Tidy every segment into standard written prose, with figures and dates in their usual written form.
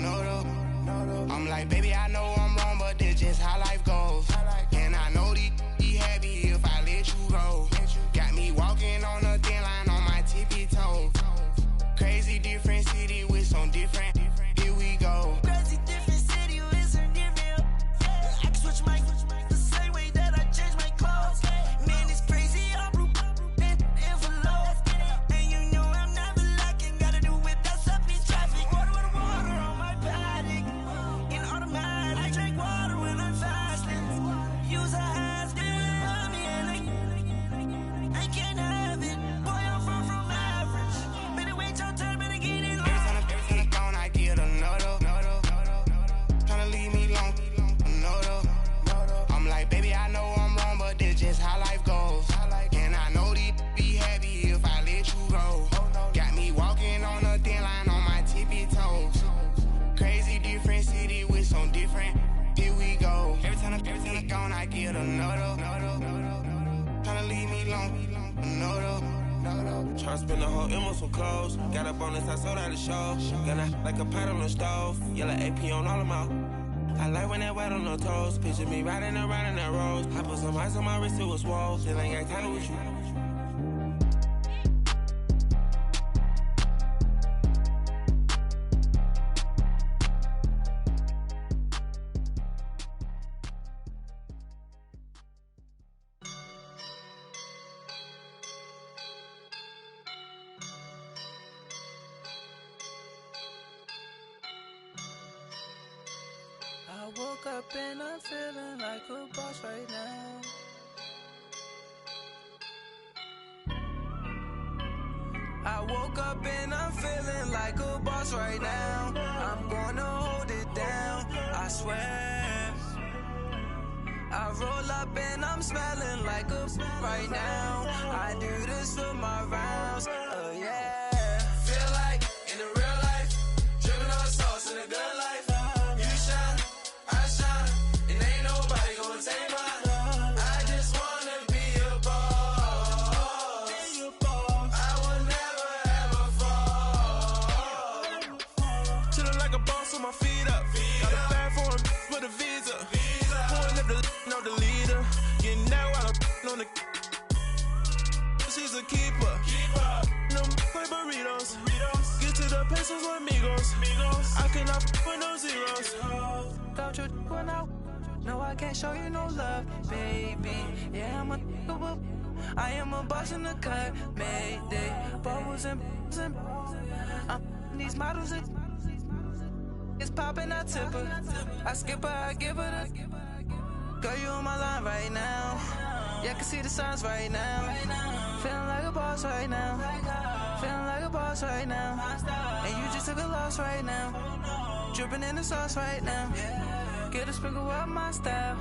no though. I'm like, baby, I know I'm wrong, but this just how life goes. And I know these be happy if I let you go. Got me walking on a thin line on my tippy toes. Crazy different city with some different. Here we go. Crazy different city with some different. I can switch my the same way that I change my clothes. Man, it's crazy. I'm envelope. And you know I'm never lacking. Gotta do without stopping traffic. Water on my paddock. In automatic. I drink water when I'm fasting. Use a ass to love me and I can't have it. Boy, I'm far from average. Better wait your turn, better get in line. Every time I'm gone, I get another. Tryna leave me alone, another. I'm like, baby, I know I'm wrong, but this just how life goes. And I know these be happy if I let you go. Got me walking on a thin line on my tippy toes. Crazy different city with some different. Here we go. Every time I'm gone, I get another. Tryna leave me alone, another. Tryna spend the whole M on some clothes. Got up on this, I sold out the show. Got out like a pot on the stove. Yellow AP on all of my. I like when that wet on the toes. Picture me riding around in that rose. I put some ice on my wrist, it was swole. Still ain't got time with you. I woke up and I'm feeling like a boss right now. I woke up and I'm feeling like a boss right now. I'm gonna hold it down, I swear. I roll up and I'm smelling like a right now. I do this for my rounds, yeah. Feel like in the real life, dripping on sauce in the good life. You shine, I shine, and ain't nobody gonna take mine. I just wanna be a boss. I will never ever fall. Chillin' like a boss with my feet up. Got a bag for him with a visa. Pulling up the know the leader. You know I don't on the. She's a keeper. No play burritos. Get to the pesos with amigos. I cannot with no zeros. Don't you run out? No, I can't show you no love, baby. Yeah, I'm a whoop. I am a boss in the cut, mayday. Bubbles and I'm these models. It's popping, I tip her. I skip her, I give her the. Girl, you on my line right now. Yeah, I can see the signs right now. Feeling like a boss right now. Feeling like a boss right now. And you just took a loss right now. Dripping in the sauce right now. Get a sprinkle up my style.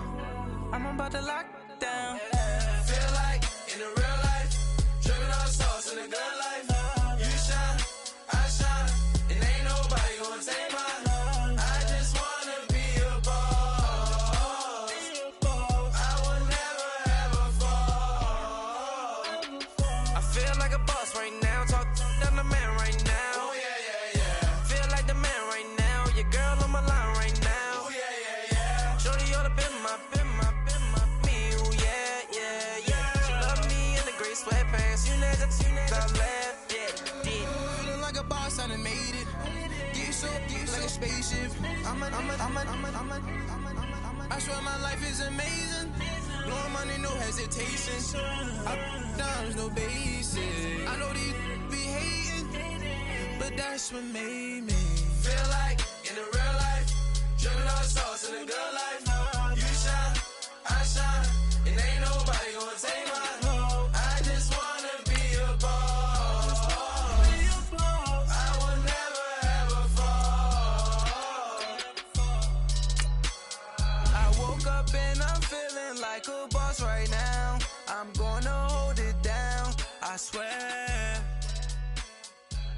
I'm about to lock down. Feel like in the real life, dripping on sauce in the good life. You shine, I shine, and ain't nobody gonna take mine. I just wanna be a boss. I will never ever fall. I feel like a boss right now. Talk down the man right now. Oh yeah. Feel like the man right now. Your girl on my line right now. Oh yeah. Shorty oughta been my me. Oh yeah. She love me in the gray sweatpants. You never left. Yeah. Feeling like a boss, I done made it. Get so like a spaceship. I swear my life is amazing. Blowing money, no hesitation. Up, downs, no basic. I know these be hating, but that's what made me. Feel like in the real life, dripping on sauce in the good life. You shine, I shine, and ain't nobody gonna take mine. I just wanna be a boss. I will never ever fall. I woke up and I'm feeling like a boss right now. I'm gonna hold it down, I swear.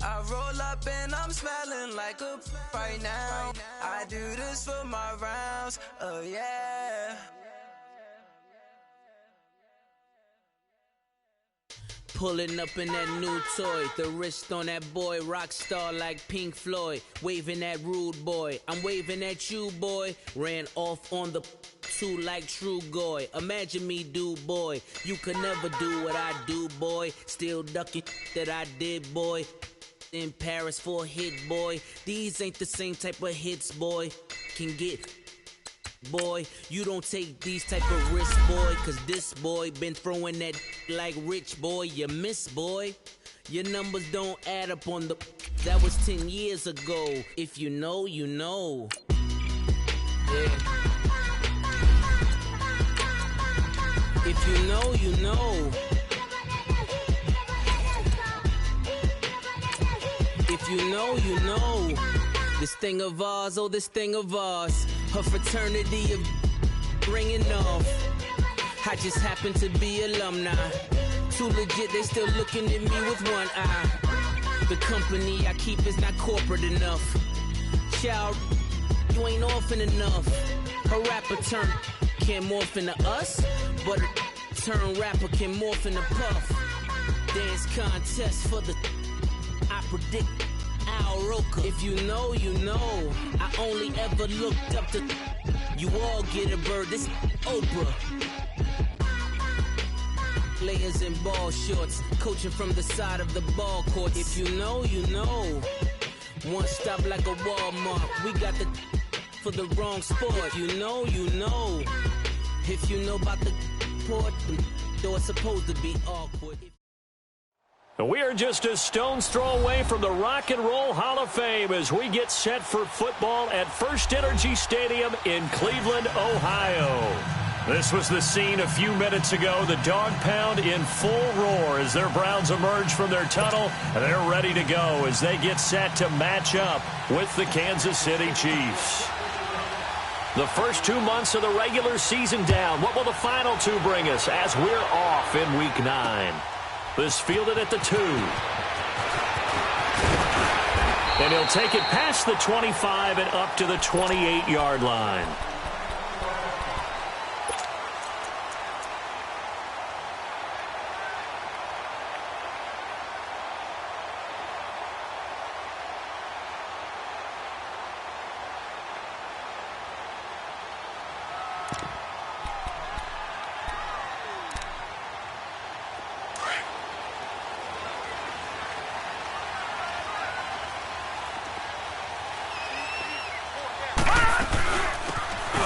I roll up and I'm smelling like a right now. I do this for my rounds, yeah. Pulling up in that new toy, the wrist on that boy, rock star like Pink Floyd, waving at rude boy, I'm waving at you boy, ran off on the two like True Goy, imagine me do boy, you could never do what I do boy, still ducking that I did boy, in Paris for a hit boy, these ain't the same type of hits boy, can get boy, you don't take these type of risks, boy, cause this boy been throwing that like rich boy, you miss, boy. Your numbers don't add up on the, that was 10 years ago. If you know, you know. Yeah. If you know, you know. If you know, you know. This thing of ours, oh, this thing of ours. Her fraternity of ringing off. I just happen to be alumni. Too legit, they still looking at me with one eye. The company I keep is not corporate enough. Child, you ain't orphan enough. A rapper turn can't morph into us, but a turn rapper can morph into Puff. Dance contest for the, I predict Al Roker. If you know, you know. I only ever looked up to, you all get a bird, this Oprah. Layers in ball shorts, coaching from the side of the ball court. If you know, you know. One stop like a Walmart. We got the for the wrong sport. If you know, you know. If you know about the port, though it's supposed to be awkward. We are just a stone's throw away from the Rock and Roll Hall of Fame as we get set for football at First Energy Stadium in Cleveland, Ohio. This was the scene a few minutes ago. The dog pound in full roar as their Browns emerge from their tunnel, and they're ready to go as they get set to match up with the Kansas City Chiefs. The first 2 months of the regular season down. What will the final two bring us as we're off in Week 9? This fielded at the 2. And he'll take it past the 25 and up to the 28-yard line.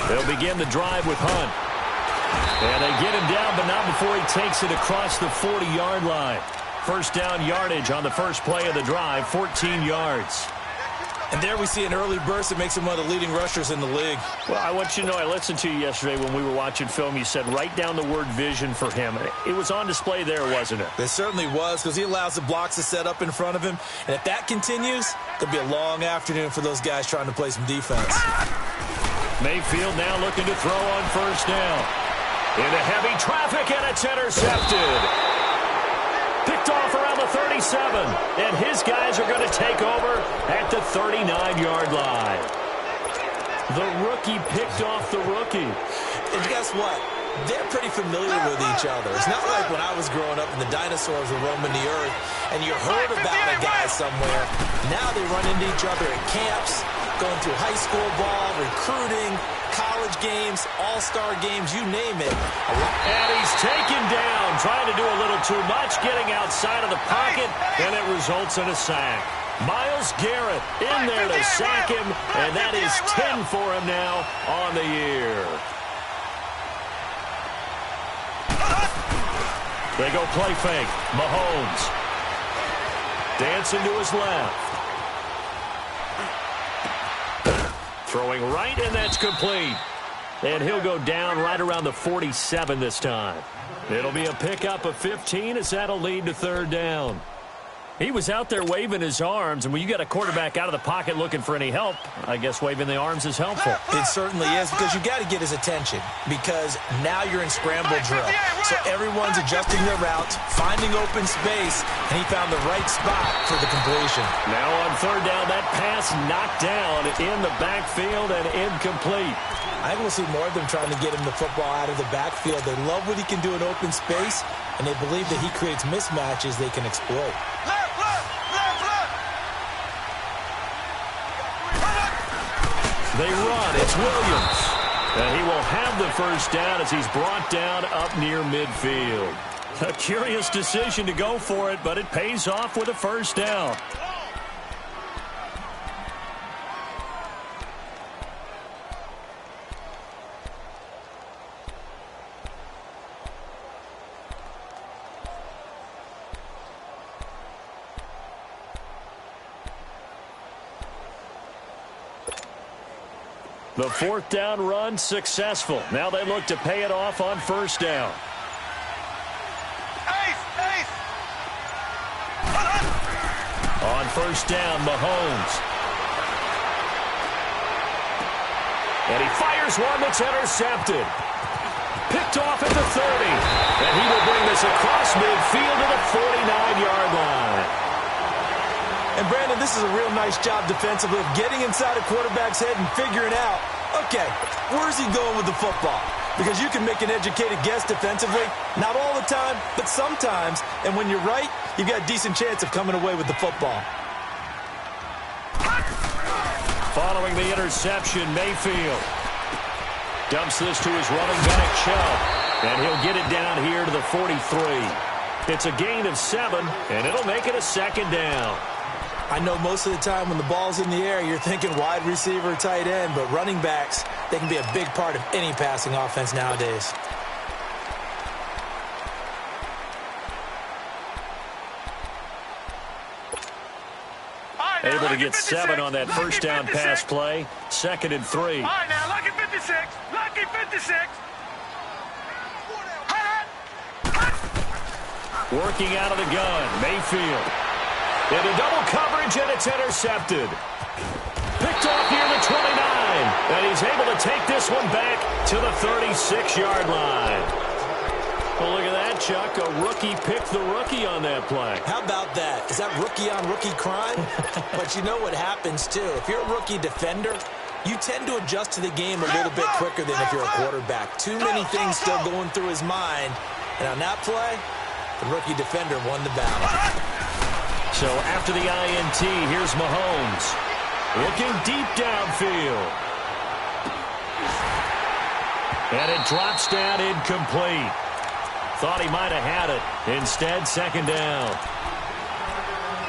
They'll begin the drive with Hunt. And they get him down, but not before he takes it across the 40-yard line. First down yardage on the first play of the drive, 14 yards. And there we see an early burst that makes him one of the leading rushers in the league. Well, I want you to know, I listened to you yesterday when we were watching film. You said write down the word vision for him. It was on display there, wasn't it? It certainly was, because he allows the blocks to set up in front of him. And if that continues, it'll be a long afternoon for those guys trying to play some defense. Mayfield now looking to throw on first down. Into heavy traffic, and it's intercepted. Picked off around the 37, and his guys are going to take over at the 39-yard line. The rookie picked off the rookie. And guess what? They're pretty familiar with each other. It's not like when I was growing up and the dinosaurs were roaming the earth and you heard about a guy somewhere. Now they run into each other at camps, going through high school ball, recruiting, college games, all-star games, you name it. And he's taken down, trying to do a little too much, getting outside of the pocket, and it results in a sack. Myles Garrett in there to sack him, and that is 10 for him now on the year. They go play fake. Mahomes dancing to his left. Throwing right, and that's complete. And he'll go down right around the 47 this time. It'll be a pickup of 15 as that'll lead to third down. He was out there waving his arms, and when you got a quarterback out of the pocket looking for any help, I guess waving the arms is helpful. It certainly is, because you got to get his attention, because now you're in scramble drill. So everyone's adjusting their routes, finding open space, and he found the right spot for the completion. Now on third down, that pass knocked down in the backfield and incomplete. I think we'll see more of them trying to get him the football out of the backfield. They love what he can do in open space. and they believe that he creates mismatches they can exploit. They run. It's Williams. And he will have the first down as he's brought down up near midfield. A curious decision to go for it, but it pays off with a first down. The fourth down run successful. Now they look to pay it off on first down. On first down, Mahomes. And he fires one that's intercepted. Picked off at the 30. And he will bring this across midfield to the 49-yard line. And, Brandon, this is a real nice job defensively of getting inside a quarterback's head and figuring out, okay, where's he going with the football? Because you can make an educated guess defensively, not all the time, but sometimes. And when you're right, you've got a decent chance of coming away with the football. Following the interception, Mayfield dumps this to his running back, Chubb. And he'll get it down here to the 43. It's a gain of 7, and it'll make it a second down. I know most of the time when the ball's in the air, you're thinking wide receiver, tight end, but running backs, they can be a big part of any passing offense nowadays. Able to get 7 on that first down pass play. 2nd and 3. All right, now, lucky 56. Lucky 56. Working out of the gun, Mayfield. Into double coverage, and it's intercepted. Picked off near the 29. And he's able to take this one back to the 36-yard line. Well, look at that, Chuck. A rookie picked the rookie on that play. How about that? Is that rookie-on-rookie crime? But you know what happens, too. If you're a rookie defender, you tend to adjust to the game a little bit quicker than if you're a quarterback. Too many things still going through his mind. And on that play, the rookie defender won the battle. So after the INT, here's Mahomes. Looking deep downfield. And it drops down incomplete. Thought he might have had it. Instead, second down.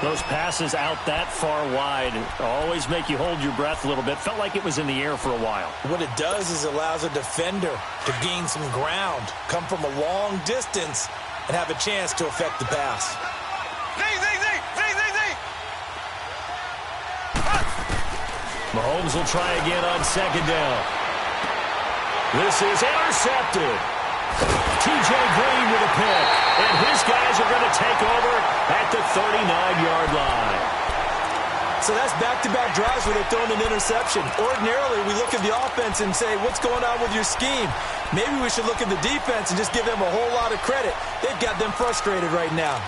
Those passes out that far wide always make you hold your breath a little bit. Felt like it was in the air for a while. What it does is it allows a defender to gain some ground, come from a long distance, and have a chance to affect the pass. Mahomes will try again on second down. This is intercepted. T.J. Green with a pick. And his guys are going to take over at the 39-yard line. So that's back-to-back drives where they've thrown an interception. Ordinarily, we look at the offense and say, what's going on with your scheme? Maybe we should look at the defense and just give them a whole lot of credit. They've got them frustrated right now.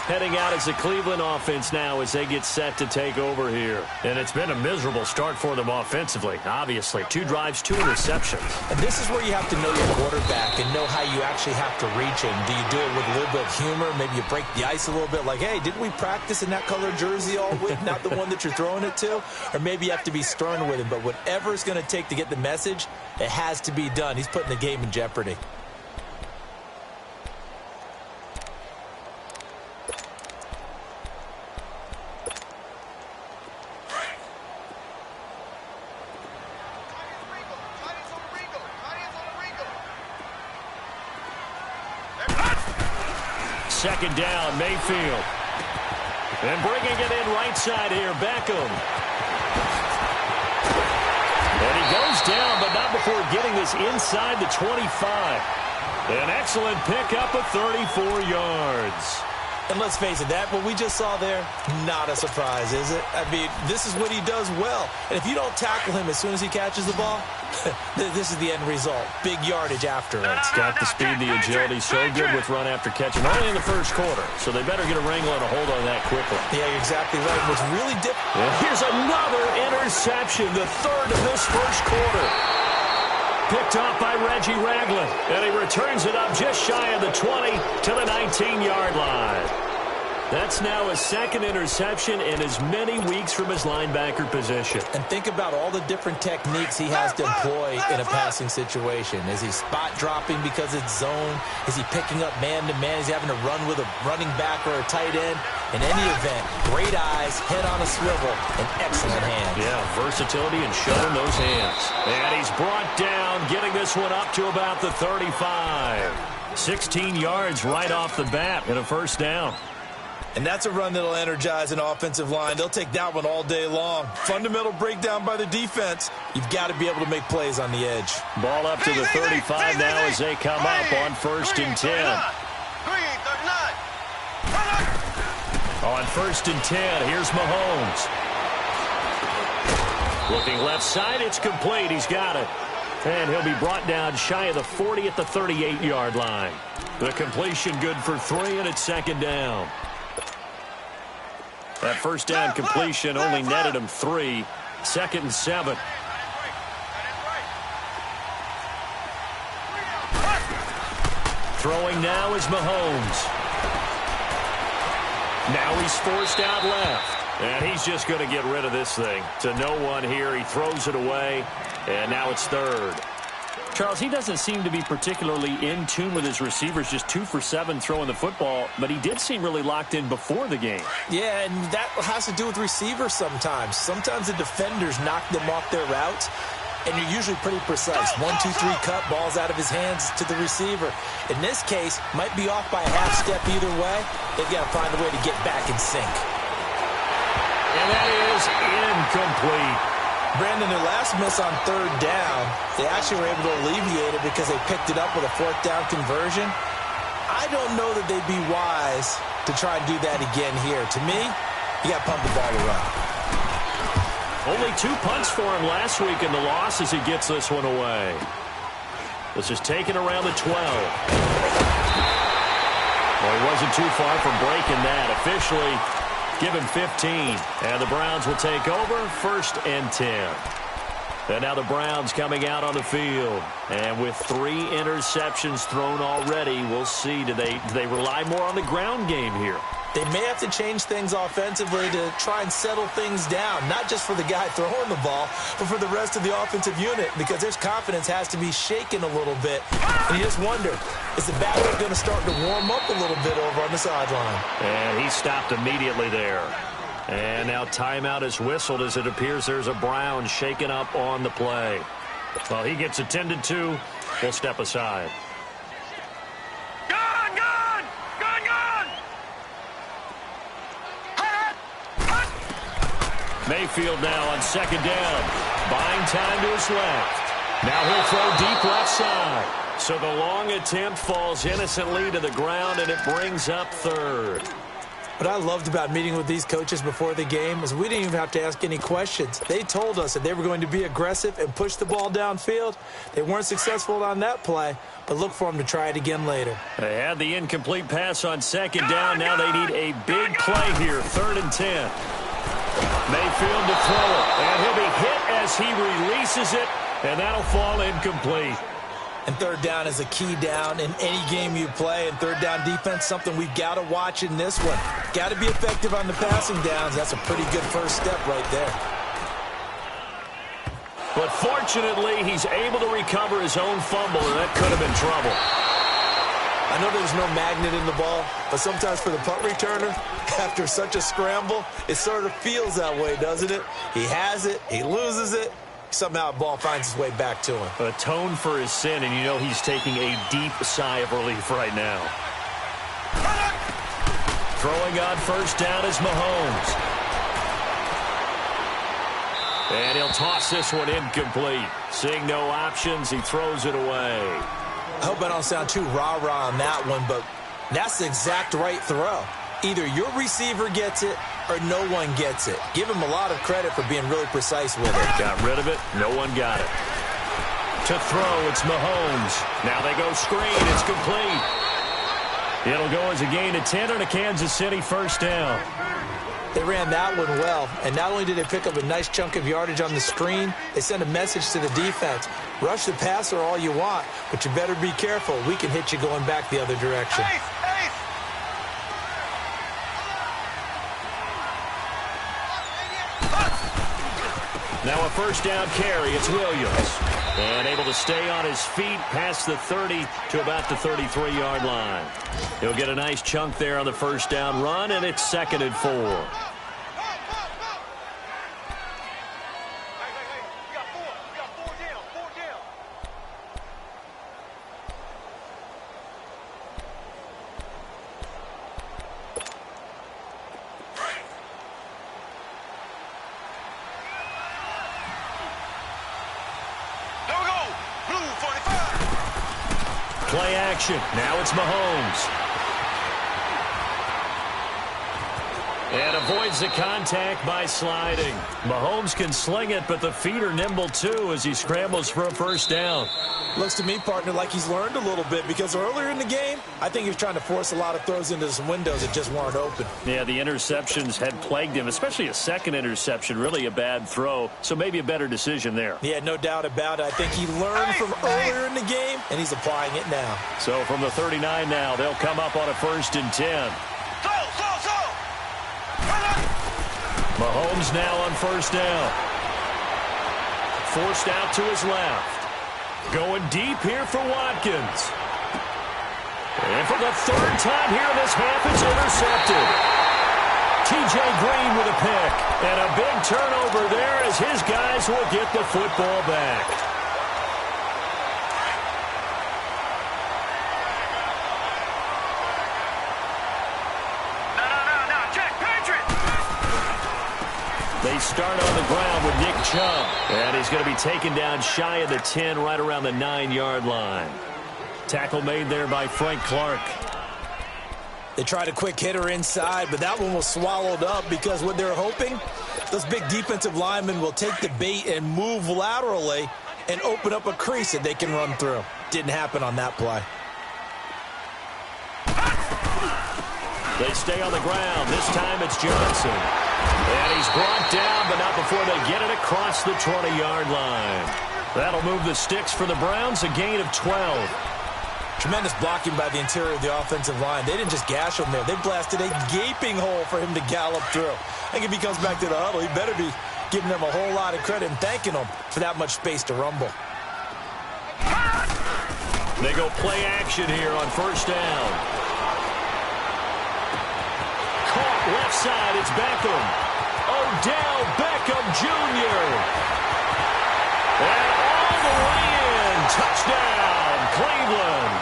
Heading out as a Cleveland offense now as they get set to take over here. And it's been a miserable start for them offensively, obviously. 2 drives, 2 interceptions. And this is where you have to know your quarterback and know how you actually have to reach him. Do you do it with a little bit of humor? Maybe you break the ice a little bit like, hey, didn't we practice in that color jersey all week, not the one that you're throwing it to? Or maybe you have to be stern with him. But whatever it's going to take to get the message, it has to be done. He's putting the game in jeopardy. Second down, Mayfield. And bringing it in right side here, Beckham. And he goes down, but not before getting this inside the 25. An excellent pickup of 34 yards. And let's face it, that what we just saw there, not a surprise, is it? I mean, this is what he does well. And if you don't tackle him as soon as he catches the ball, this is the end result. Big yardage after it. It's got the speed, the agility, so good with run after catch. And only in the first quarter, so they better get a wrangle and a hold on that quickly. Yeah, you're exactly right. What's really different. Here's another interception, the third of this first quarter. Picked off by Reggie Ragland. And he returns it up just shy of the 20 to the 19-yard line. That's now his second interception in as many weeks from his linebacker position. And think about all the different techniques he has to employ in a passing situation. Is he spot dropping because it's zone? Is he picking up man-to-man? Is he having to run with a running back or a tight end? In any event, great eyes, head on a swivel, and excellent hands. Yeah, versatility and showing those hands. And he's brought down, getting this one up to about the 35. 16 yards right off the bat and a first down. And that's a run that'll energize an offensive line. They'll take that one all day long. Fundamental breakdown by the defense. You've got to be able to make plays on the edge. Ball up to the 35 now as they come up on 1st and 10. On 1st and 10, here's Mahomes. Looking left side, it's complete. He's got it. And he'll be brought down shy of the 40 at the 38-yard line. The completion good for 3, and it's 2nd down. That first down completion only netted him 3. 2nd and 7. Throwing now is Mahomes. Now he's forced out left. And he's just going to get rid of this thing. To no one here. He throws it away. And now it's 3rd. Charles, he doesn't seem to be particularly in tune with his receivers, just 2 for 7 throwing the football, but he did seem really locked in before the game. Yeah, and that has to do with receivers sometimes. Sometimes the defenders knock them off their routes, and you're usually pretty precise. 1, 2, 3 cut, balls out of his hands to the receiver. In this case, might be off by a half step either way. They've got to find a way to get back in sync. And that is incomplete. Brandon, their last miss on 3rd down, they actually were able to alleviate it because they picked it up with a 4th down conversion. I don't know that they'd be wise to try and do that again here. To me, you got to pump the ball around. Only 2 punts for him last week in the loss as he gets this one away. This is taken around the 12. Well, he wasn't too far from breaking that. Officially, give him 15. And the Browns will take over 1st and 10. And now the Browns coming out on the field. And with 3 interceptions thrown already, we'll see. Do they rely more on the ground game here? They may have to change things offensively to try and settle things down, not just for the guy throwing the ball, but for the rest of the offensive unit, because their confidence has to be shaken a little bit. And you just wonder, is the backup going to start to warm up a little bit over on the sideline? And he stopped immediately there. And now timeout is whistled as it appears there's a Brown shaken up on the play. Well, he gets attended to. We'll step aside. Mayfield now on 2nd down. Buying time to his left. Now he'll throw deep left side. So the long attempt falls innocently to the ground, and it brings up 3rd. What I loved about meeting with these coaches before the game is we didn't even have to ask any questions. They told us that they were going to be aggressive and push the ball downfield. They weren't successful on that play, but look for them to try it again later. They had the incomplete pass on 2nd down. Now they need a big play here, 3rd and 10. Mayfield to throw it, and he'll be hit as he releases it, and that'll fall incomplete. And 3rd down is a key down in any game you play, and 3rd down defense, something we've got to watch in this one. Got to be effective on the passing downs. That's a pretty good first step right there. But fortunately, he's able to recover his own fumble, and that could have been trouble. I know there's no magnet in the ball, but sometimes for the punt returner, after such a scramble, it sort of feels that way, doesn't it? He has it, he loses it, somehow the ball finds its way back to him. Atone for his sin, and you know he's taking a deep sigh of relief right now. Throwing on 1st down is Mahomes. And he'll toss this one incomplete. Seeing no options, he throws it away. I hope I don't sound too rah-rah on that one, but that's the exact right throw. Either your receiver gets it or no one gets it. Give him a lot of credit for being really precise with it. Got rid of it. No one got it. To throw, it's Mahomes. Now they go screen. It's complete. It'll go as a gain of 10 and a Kansas City 1st down. They ran that one well, and not only did they pick up a nice chunk of yardage on the screen, they sent a message to the defense. Rush the passer all you want, but you better be careful. We can hit you going back the other direction. Now a first down carry. It's Williams. And able to stay on his feet past the 30 to about the 33-yard line. He'll get a nice chunk there on the first down run, and it's 2nd and 4. Play action. Now it's Mahomes. And avoids the contact by sliding. Mahomes can sling it, but the feet are nimble too as he scrambles for a first down. Looks to me, partner, like he's learned a little bit because earlier in the game, I think he was trying to force a lot of throws into some windows that just weren't open. Yeah, the interceptions had plagued him, especially a second interception, really a bad throw, so maybe a better decision there. Yeah, no doubt about it. I think he learned from earlier in the game, and he's applying it now. So from the 39 now, they'll come up on a 1st and 10. Mahomes now on first down. Forced out to his left. Going deep here for Watkins. And for the 3rd time here in this half, it's intercepted. T.J. Green with a pick. And a big turnover there as his guys will get the football back. They start on the ground with Nick Chubb. And he's going to be taken down shy of the 10, right around the 9-yard line. Tackle made there by Frank Clark. They tried a quick hitter inside, but that one was swallowed up because what they're hoping, those big defensive linemen will take the bait and move laterally and open up a crease that they can run through. Didn't happen on that play. They stay on the ground. This time it's Johnson. And he's brought down, but not before they get it across the 20-yard line. That'll move the sticks for the Browns, a gain of 12. Tremendous blocking by the interior of the offensive line. They didn't just gash him there. They blasted a gaping hole for him to gallop through. I think if he comes back to the huddle, he better be giving them a whole lot of credit and thanking them for that much space to rumble. They go play action here on first down. Caught left side, it's Beckham. Odell Beckham Jr. And all the way in. Touchdown, Cleveland.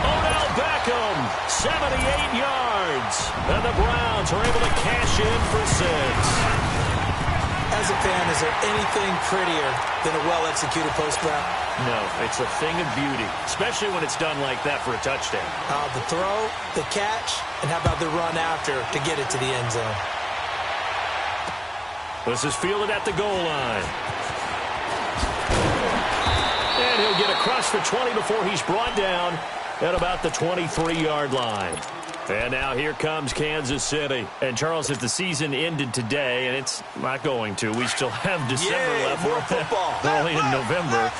Odell Beckham, 78 yards. And the Browns are able to cash in for 6. As a fan, is there anything prettier than a well-executed post route? No, it's a thing of beauty, especially when it's done like that for a touchdown. The throw, the catch, and how about the run after to get it to the end zone? This is fielded at the goal line. And he'll get across the 20 before he's brought down at about the 23-yard line. And now here comes Kansas City. And, Charles, if the season ended today, and it's not going to, we still have December left. More football. We're only in November.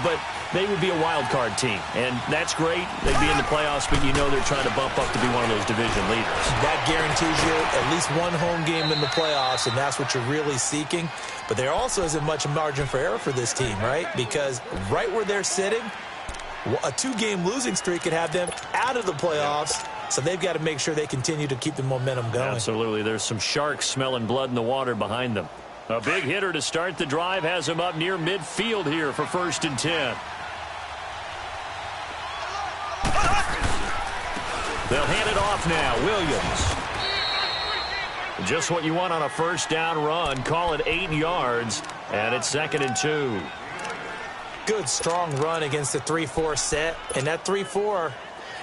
But they would be a wild card team. And that's great. They'd be in the playoffs, but you know they're trying to bump up to be one of those division leaders. That guarantees you at least one home game in the playoffs, and that's what you're really seeking. But there also isn't much margin for error for this team, right? Because right where they're sitting, a 2-game losing streak could have them out of the playoffs. So they've got to make sure they continue to keep the momentum going. Absolutely. There's some sharks smelling blood in the water behind them. A big hitter to start the drive has him up near midfield here for 1st and 10. They'll hand it off now. Williams. Just what you want on a first down run. Call it 8 yards. And it's 2nd and 2. Good, strong run against the 3-4 set. And that 3-4...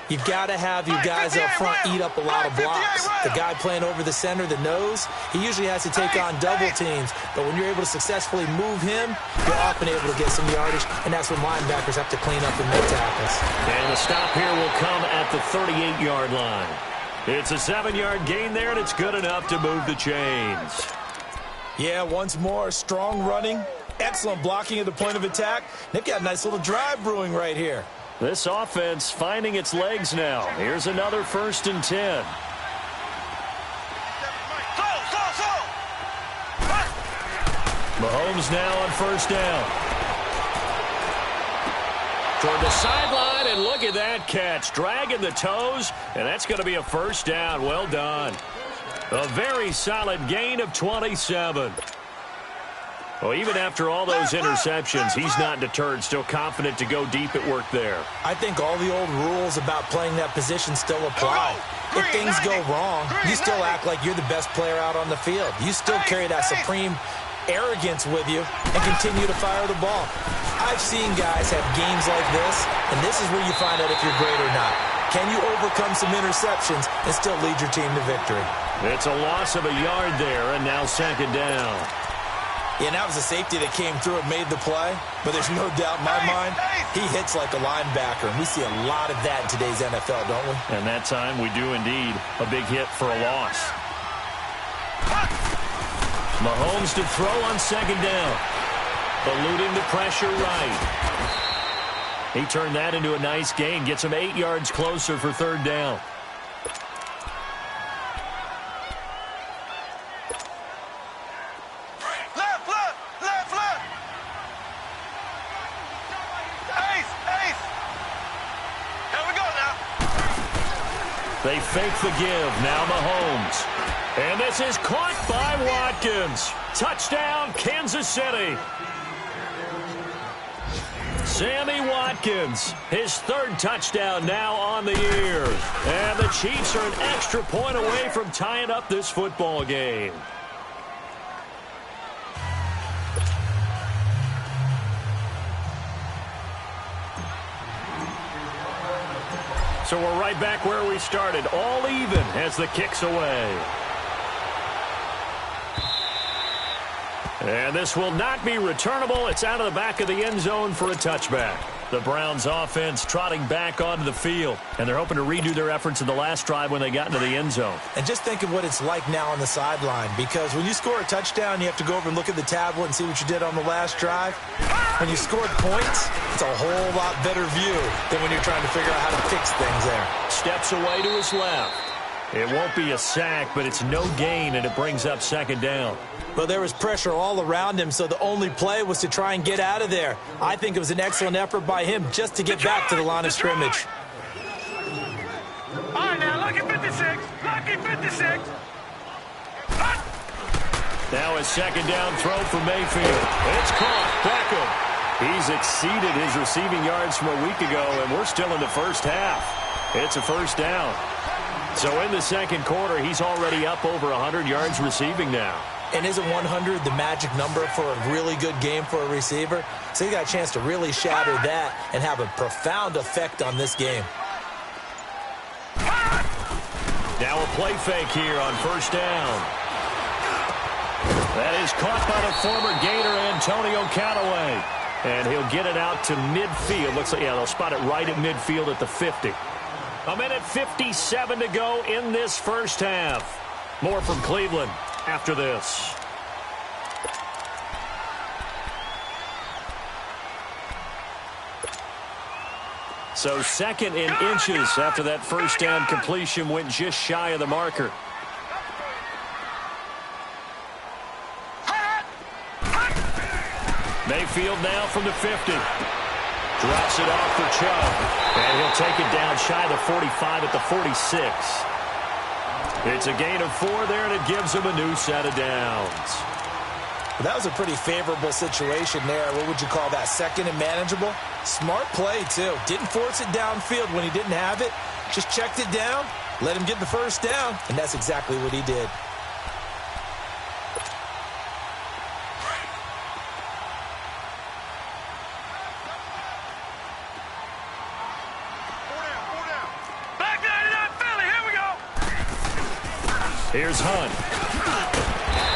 you've got to have your guys up front eat up a lot of blocks. The guy playing over the center, the nose, he usually has to take on double teams. But when you're able to successfully move him, you're often able to get some yardage, and that's when linebackers have to clean up and make tackles. And the stop here will come at the 38-yard line. It's a 7-yard gain there, and it's good enough to move the chains. Yeah, once more, strong running, excellent blocking at the point of attack. They've got a nice little drive brewing right here. This offense finding its legs now. Here's another 1st and 10. Mahomes now on 1st down. Toward the sideline, and look at that catch. Dragging the toes, and that's going to be a 1st down. Well done. A very solid gain of 27. Well, even after all those interceptions, he's not deterred, still confident to go deep at work there. I think all the old rules about playing that position still apply. If things go wrong, you still act like you're the best player out on the field. You still carry that supreme arrogance with you and continue to fire the ball. I've seen guys have games like this, and this is where you find out if you're great or not. Can you overcome some interceptions and still lead your team to victory? It's a loss of a yard there, and now 2nd down. Yeah, that was a safety that came through and made the play, but there's no doubt in my mind, he hits like a linebacker, and we see a lot of that in today's NFL, don't we? And that time we do indeed. A big hit for a loss. Mahomes to throw on 2nd down. Eluding the pressure right. He turned that into a nice gain. Gets him 8 yards closer for 3rd down. Left. Ace. Here we go now. They fake the give. Now Mahomes. And this is caught by Watkins. Touchdown, Kansas City. Sammy Watkins, his 3rd touchdown now on the year. And the Chiefs are an extra point away from tying up this football game. So we're right back where we started, all even as the kick's away. And this will not be returnable. It's out of the back of the end zone for a touchback. The Browns offense trotting back onto the field, and they're hoping to redo their efforts in the last drive when they got into the end zone. And just think of what it's like now on the sideline, because when you score a touchdown, you have to go over and look at the tablet and see what you did on the last drive. When you scored points, it's a whole lot better view than when you're trying to figure out how to fix things there. Steps away to his left. It won't be a sack, but it's no gain, and it brings up 2nd down. Well, there was pressure all around him, so the only play was to try and get out of there. I think it was an excellent effort by him just to get back to the line of scrimmage. All right, now, lucky 56. Lucky 56. Now a 2nd down throw for Mayfield. It's caught. Beckham. He's exceeded his receiving yards from a week ago, and we're still in the 1st half. It's a 1st down. So in the 2nd quarter, he's already up over 100 yards receiving now. And isn't 100 the magic number for a really good game for a receiver? So he got a chance to really shatter that and have a profound effect on this game. Now a play fake here on 1st down. That is caught by the former Gator Antonio Callaway. And he'll get it out to midfield. Looks like, yeah, they'll spot it right at midfield at the 50. A minute 57 to go in this 1st half. More from Cleveland after this. So 2nd in inches after that 1st down completion went just shy of the marker. Mayfield now from the 50. Drops it off for Chubb. And he'll take it down shy of the 45 at the 46. It's a gain of 4 there, and it gives him a new set of downs. Well, that was a pretty favorable situation there. What would you call that? 2nd and manageable? Smart play, too. Didn't force it downfield when he didn't have it. Just checked it down, let him get the 1st down, and that's exactly what he did. Here's Hunt.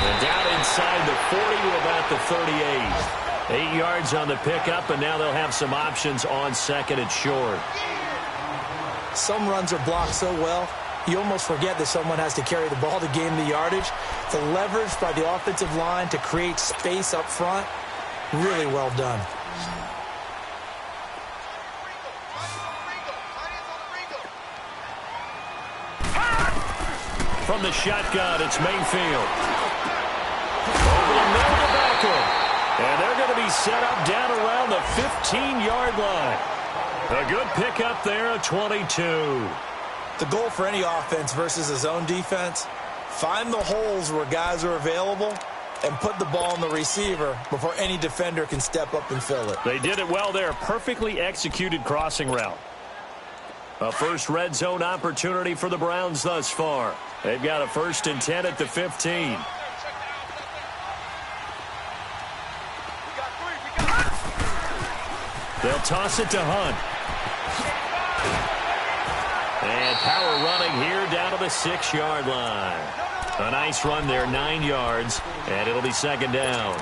And down inside the 40 to about the 38. 8 yards on the pickup, and now they'll have some options on 2nd and short. Some runs are blocked so well, you almost forget that someone has to carry the ball to gain the yardage. The leverage by the offensive line to create space up front, really well done. From the shotgun, it's Mayfield. Over the middle to Beckham. And they're going to be set up down around the 15-yard line. A good pickup there at 22. The goal for any offense versus a zone defense, find the holes where guys are available and put the ball on the receiver before any defender can step up and fill it. They did it well there. Perfectly executed crossing route. A first red zone opportunity for the Browns thus far. They've got a 1st and 10 at the 15. They'll toss it to Hunt. And power running here down to the 6-yard line. A nice run there, 9 yards, and it'll be 2nd down.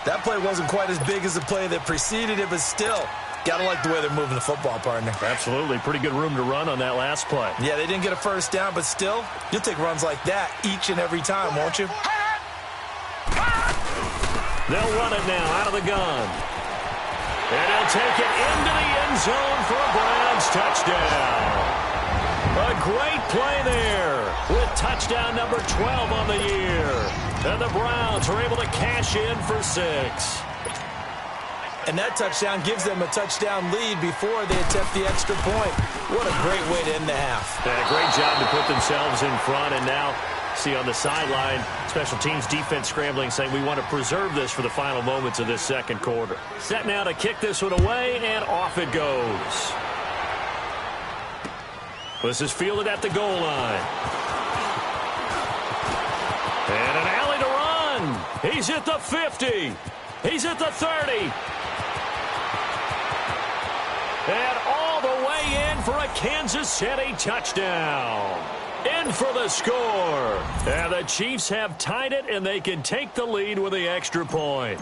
That play wasn't quite as big as the play that preceded it, but still, got to like the way they're moving the football, partner. Absolutely. Pretty good room to run on that last play. Yeah, they didn't get a 1st down, but still, you'll take runs like that each and every time, won't you? They'll run it now out of the gun. And he'll take it into the end zone for a Browns touchdown. A great play there with touchdown number 12 on the year. And the Browns are able to cash in for 6. And that touchdown gives them a touchdown lead before they attempt the extra point. What a great way to end the half. Yeah, great job to put themselves in front. And now, see on the sideline, special teams defense scrambling, saying we want to preserve this for the final moments of this 2nd quarter. Set now to kick this one away, and off it goes. This is fielded at the goal line. And an alley to run. He's at the 50. He's at the 30. And all the way in for a Kansas City touchdown. In for the score. And the Chiefs have tied it, and they can take the lead with the extra point.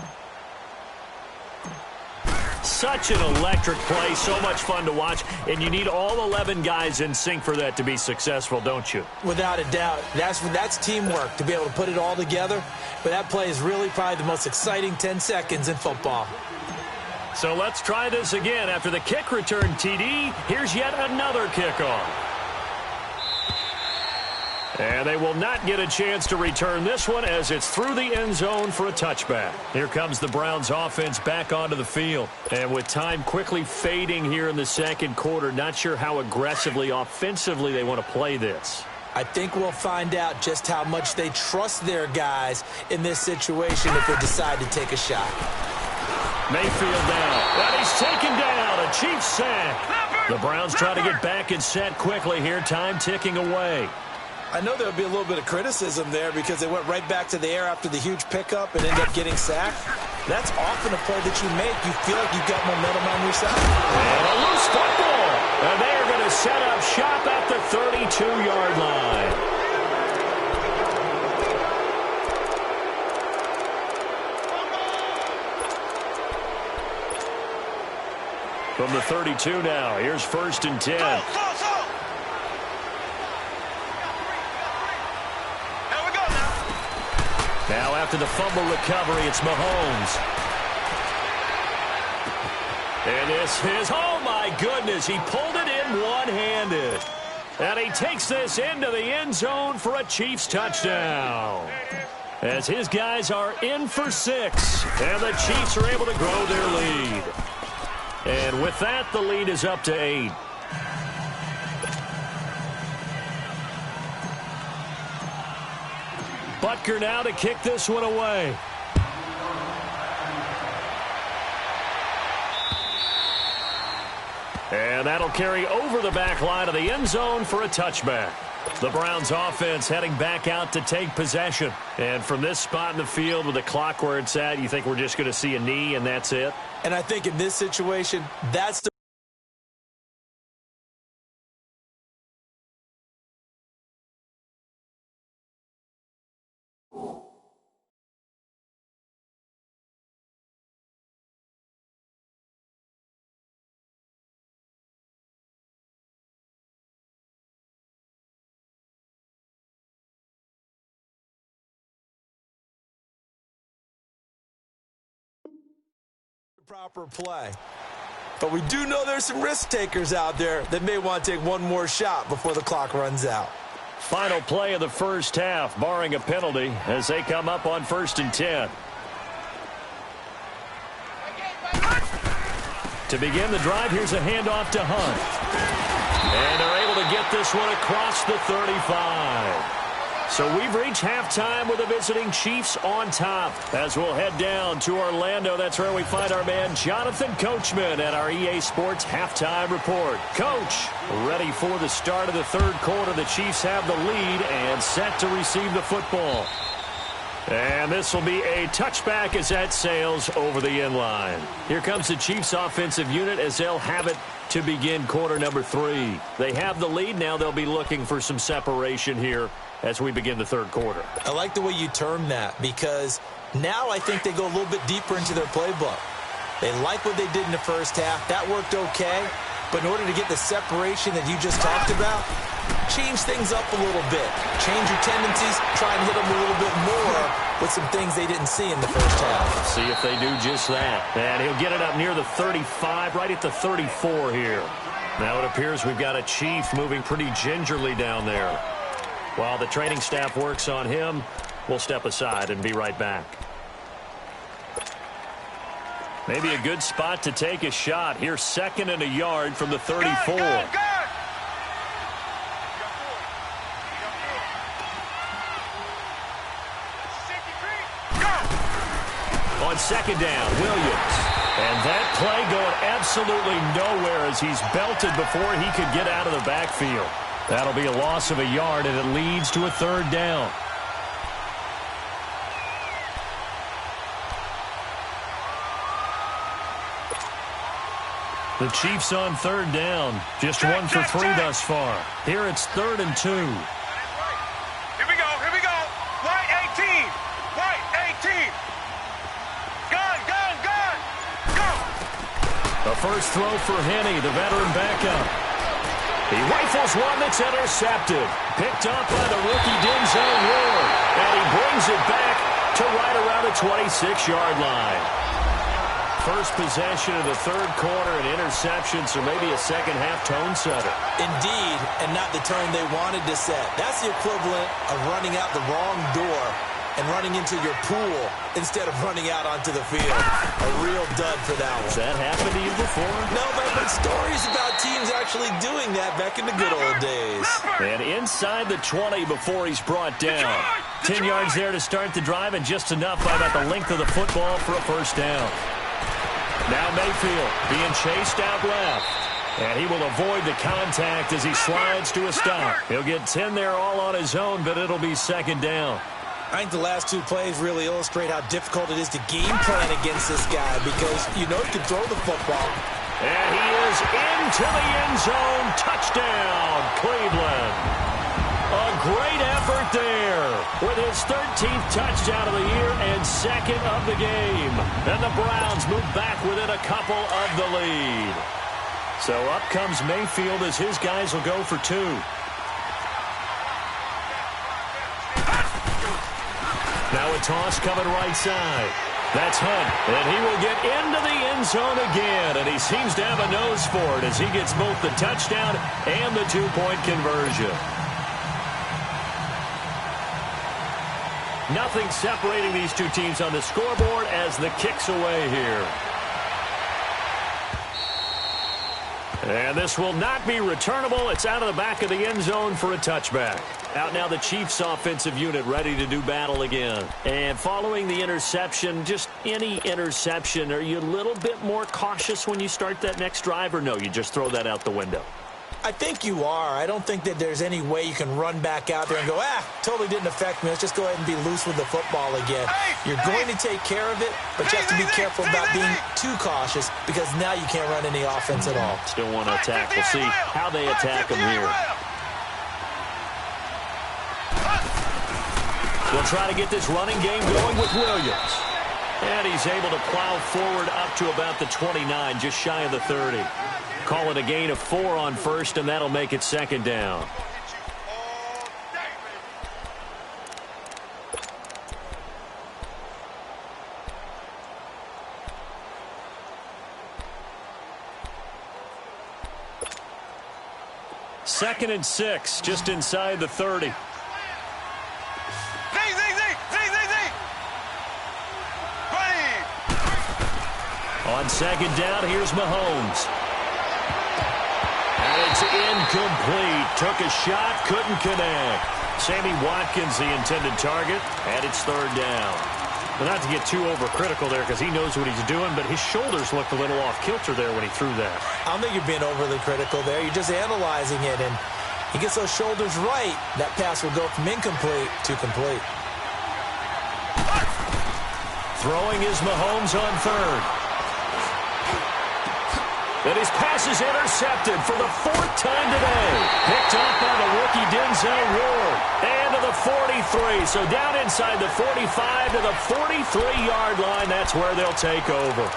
Such an electric play, so much fun to watch, and you need all 11 guys in sync for that to be successful, don't you? Without a doubt. That's teamwork, to be able to put it all together. But that play is really probably the most exciting 10 seconds in football. So let's try this again. After the kick return TD, here's yet another kickoff. And they will not get a chance to return this one as it's through the end zone for a touchback. Here comes the Browns offense back onto the field. And with time quickly fading here in the 2nd quarter, not sure how aggressively, offensively they want to play this. I think we'll find out just how much they trust their guys in this situation if they decide to take a shot. Mayfield down. And he's taken down. A Chiefs sack. The Browns try to get back and set quickly here. Time ticking away. I know there'll be a little bit of criticism there because they went right back to the air after the huge pickup and ended up getting sacked. That's often a play that you make. You feel like you've got momentum on your side. And a loose football. And they are going to set up shop at the 32-yard line. From the 32 now, here's 1st and 10. Now after the fumble recovery, it's Mahomes. And this is, oh my goodness, he pulled it in one-handed. And he takes this into the end zone for a Chiefs touchdown. As his guys are in for 6. And the Chiefs are able to grow their lead. And with that, the lead is up to 8. Butker now to kick this one away. And that'll carry over the back line of the end zone for a touchback. The Browns offense heading back out to take possession. And from this spot in the field with the clock where it's at, you think we're just going to see a knee and that's it? And I think in this situation, that's the Proper play. But we do know there's some risk takers out there that may want to take one more shot before the clock runs out. Final play of the first half, barring a penalty, as they come up on 1st and 10. To begin the drive, here's a handoff to Hunt. And they're able to get this one across the 35. So we've reached halftime with the visiting Chiefs on top. As we'll head down to Orlando, that's where we find our man Jonathan Coachman at our EA Sports Halftime Report. Coach, ready for the start of the third quarter. The Chiefs have the lead and set to receive the football. And this will be a touchback as that sails over the end line. Here comes the Chiefs offensive unit as they'll have it to begin quarter number 3. They have the lead. Now they'll be looking for some separation here as we begin the third quarter. I like the way you term that, because now I think they go a little bit deeper into their playbook. They like what they did in the first half. That worked okay. But in order to get the separation that you just talked about, change things up a little bit. Change your tendencies. Try and hit them a little bit more with some things they didn't see in the first half. See if they do just that. And he'll get it up near the 35, right at the 34 here. Now it appears we've got a Chief moving pretty gingerly down there. While the training staff works on him, we'll step aside and be right back. Maybe a good spot to take a shot. Here's 2nd and a yard from the 34. Good. On 2nd down, Williams. And that play going absolutely nowhere as he's belted before he could get out of the backfield. That'll be a loss of a yard, and it leads to a 3rd down. The Chiefs on 3rd down. Just 1 for 3 thus far. Here it's 3rd and 2. Here we go. White 18. White 18. Gun. Go. The first throw for Henney, the veteran backup. He rifles one that's intercepted. Picked up by the rookie Denzel Ward. And he brings it back to right around the 26-yard line. First possession of the third quarter, and interception, so maybe a second-half tone setter. Indeed, and not the tone they wanted to set. That's the equivalent of running out the wrong door and running into your pool instead of running out onto the field. A real dud for that one. Has that happened to you before? No, but I've heard stories about teams actually doing that back in the good old days. And inside the 20 before he's brought down. 10 yards there to start the drive, and just enough by about the length of the football for a first down. Now Mayfield being chased out left. And he will avoid the contact as he slides to a stop. He'll get 10 there all on his own, but it'll be 2nd down. I think the last 2 plays really illustrate how difficult it is to game plan against this guy, because you know he can throw the football. And he is into the end zone. Touchdown, Cleveland. A great effort there with his 13th touchdown of the year and 2nd of the game. And the Browns move back within a couple of the lead. So up comes Mayfield as his guys will go for 2. Now a toss coming right side. That's Hunt, and he will get into the end zone again, and he seems to have a nose for it as he gets both the touchdown and the 2-point conversion. Nothing separating these two teams on the scoreboard as the kick's away here. And this will not be returnable. It's out of the back of the end zone for a touchback. Out now the Chiefs offensive unit ready to do battle again. And following the interception, just any interception, are you a little bit more cautious when you start that next drive, or no, you just throw that out the window? I think you are. I don't think that there's any way you can run back out there and go, totally didn't affect me. Let's just go ahead and be loose with the football again. You're going to take care of it, but you have to be careful about being too cautious, because now you can't run any offense at all. Still want to attack. We'll see how they attack them here. We'll try to get this running game going with Williams. And he's able to plow forward up to about the 29, just shy of the 30. Call it a gain of 4 on first, and that'll make it 2nd down. 2nd and 6, just inside the 30. On 2nd down, here's Mahomes. And it's incomplete. Took a shot, couldn't connect. Sammy Watkins, the intended target, and it's 3rd down. But not to get too overcritical there because he knows what he's doing, but his shoulders looked a little off kilter there when he threw that. I don't think you're being overly critical there. You're just analyzing it, and he gets those shoulders right. That pass will go from incomplete to complete. Throwing is Mahomes on 3rd. And his pass is intercepted for the 4th time today. Picked up by the rookie Denzel Ward. And to the 43. So down inside the 45 to the 43-yard line. That's where they'll take over.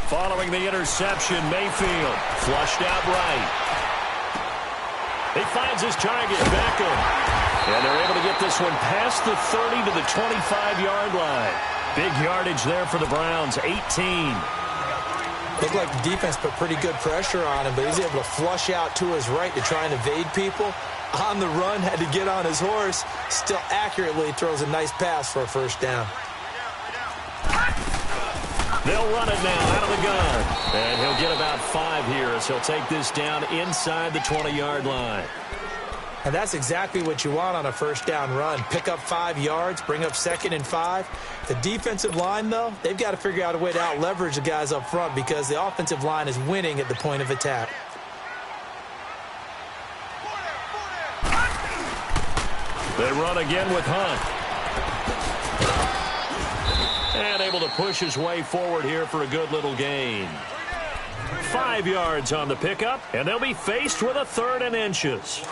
Following the interception, Mayfield flushed out right. He finds his target, Beckham. And they're able to get this one past the 30 to the 25-yard line. Big yardage there for the Browns, 18. Looked like the defense put pretty good pressure on him, but he's able to flush out to his right to try and evade people. On the run, had to get on his horse. Still accurately throws a nice pass for a 1st down. They'll run it now out of the gun. And he'll get about 5 here as he'll take this down inside the 20-yard line. And that's exactly what you want on a 1st down run. Pick up 5 yards, bring up 2nd and 5. The defensive line, though, they've got to figure out a way to out-leverage the guys up front because the offensive line is winning at the point of attack. They run again with Hunt. And able to push his way forward here for a good little gain. 5 yards on the pickup, and they'll be faced with a 3rd and inches.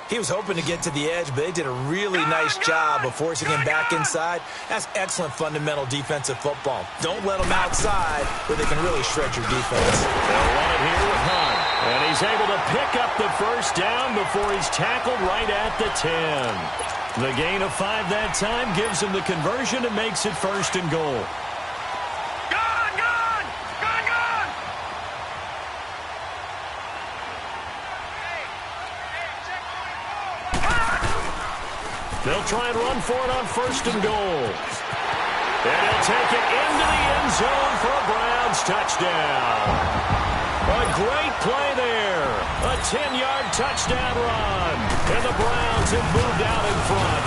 He was hoping to get to the edge, but they did a really nice job of forcing him back inside. That's excellent fundamental defensive football. Don't let them outside where they can really shred your defense. They'll run it here with Hunt. And he's able to pick up the 1st down before he's tackled right at the 10. The gain of 5 that time gives him the conversion and makes it 1st and goal. Gone, gone, gone, gone. They'll try and run for it on 1st and goal. And he'll take it into the end zone for a Browns touchdown. A great play there. A 10-yard touchdown run. And the Browns have moved out in front.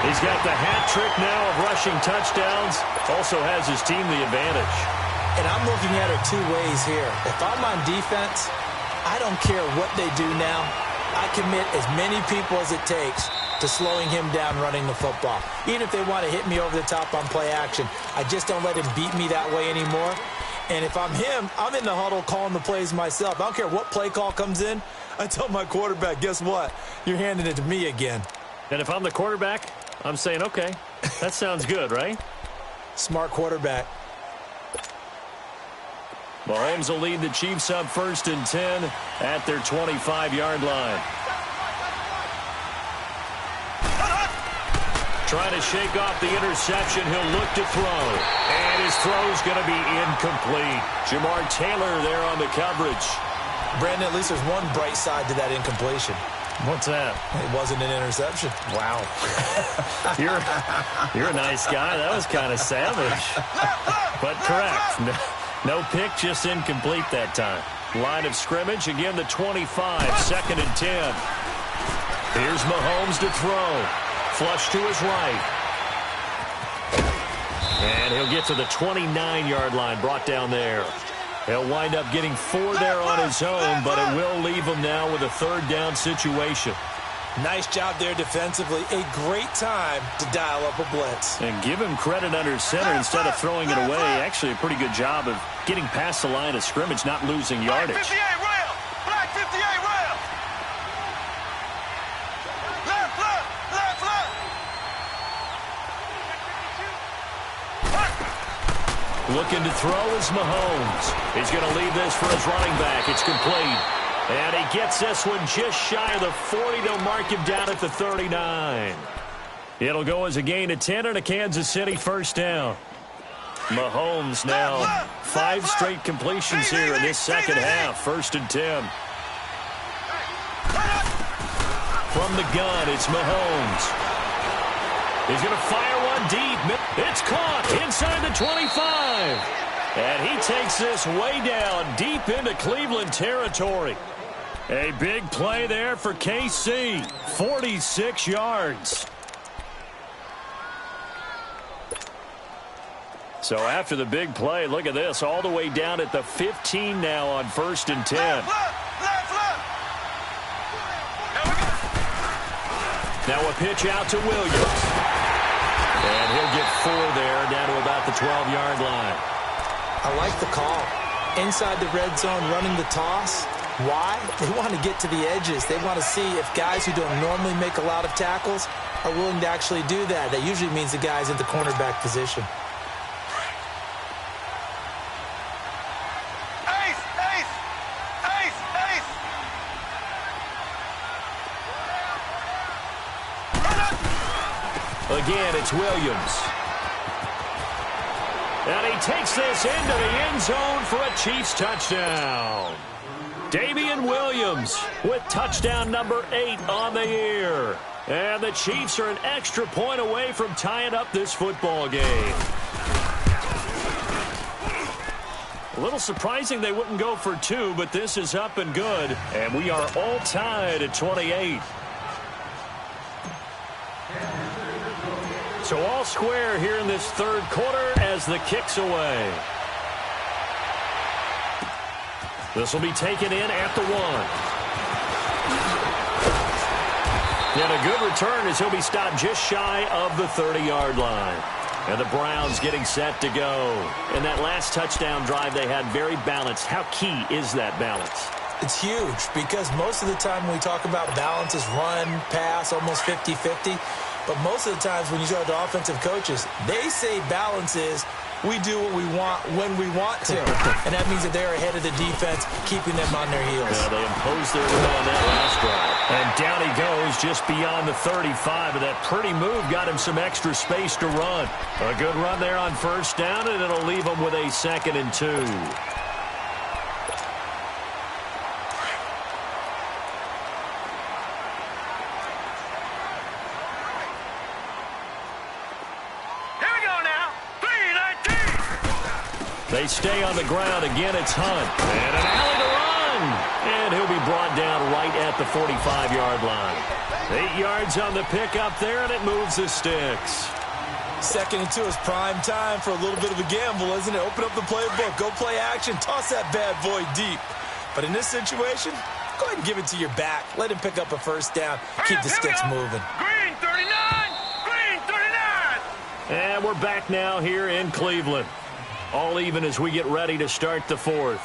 He's got the hat trick now of rushing touchdowns. Also has his team the advantage. And I'm looking at it 2 ways here. If I'm on defense, I don't care what they do now. I commit as many people as it takes to slowing him down running the football. Even if they want to hit me over the top on play action, I just don't let him beat me that way anymore. And if I'm him, I'm in the huddle calling the plays myself. I don't care what play call comes in. I tell my quarterback, guess what? You're handing it to me again. And if I'm the quarterback, I'm saying, okay, that sounds good, right? Smart quarterback. Mahomes will lead the Chiefs up 1st and 10 at their 25-yard line. Trying to shake off the interception. He'll look to throw. And his throw's going to be incomplete. Jamar Taylor there on the coverage. Brandon, at least there's one bright side to that incompletion. What's that? It wasn't an interception. Wow. You're a nice guy. That was kind of savage. But correct. No pick, just incomplete that time. Line of scrimmage, again the 25, 2nd and 10. Here's Mahomes to throw. Flush to his right. And he'll get to the 29-yard line, brought down there. He'll wind up getting 4 there on his own, but it will leave him now with a 3rd down situation. Nice job there defensively. A great time to dial up a blitz. And give him credit under center instead of throwing it away. Actually a pretty good job of getting past the line of scrimmage, not losing yardage. Black 58 rail. Black 58 rail. Left, left, left, left. Looking to throw is Mahomes. He's going to leave this for his running back. It's complete. And he gets this one just shy of the 40. They'll mark him down at the 39. It'll go as a gain of 10 and a Kansas City first down. Mahomes now 5 straight completions here in this second half. 1st and 10. From the gun, it's Mahomes. He's going to fire one deep. It's caught inside the 25. And he takes this way down deep into Cleveland territory. A big play there for KC. 46 yards. So after the big play, look at this. All the way down at the 15 now on 1st and 10. Now a pitch out to Williams. And he'll get 4 there, down to about the 12-yard line. I like the call. Inside the red zone, running the toss. Why? They want to get to the edges. They want to see if guys who don't normally make a lot of tackles are willing to actually do that. That usually means the guy's in the cornerback position. Again, it's Williams. And he takes this into the end zone for a Chiefs touchdown. Damian Williams with touchdown number 8 on the year. And the Chiefs are an extra point away from tying up this football game. A little surprising they wouldn't go for 2, but this is up and good. And we are all tied at 28. So all square here in this 3rd quarter as the kick's away. This will be taken in at the 1. And a good return as he'll be stopped just shy of the 30-yard line. And the Browns getting set to go. And that last touchdown drive they had very balanced. How key is that balance? It's huge because most of the time when we talk about balance is run, pass, almost 50-50. But most of the times when you talk to offensive coaches, they say balance is we do what we want when we want to. And that means that they're ahead of the defense, keeping them on their heels. Yeah, they imposed their will on that last drive. And down he goes just beyond the 35. And that pretty move got him some extra space to run. A good run there on 1st down, and it'll leave him with a 2nd and 2. They stay on the ground. Again, it's Hunt. And an alley to run. And he'll be brought down right at the 45-yard line. 8 yards on the pickup there, and it moves the sticks. 2nd and 2 is prime time for a little bit of a gamble, isn't it? Open up the playbook. Go play action. Toss that bad boy deep. But in this situation, go ahead and give it to your back. Let him pick up a 1st down. Keep the sticks moving. Green 39! Green 39! And we're back now here in Cleveland. All even as we get ready to start the 4th.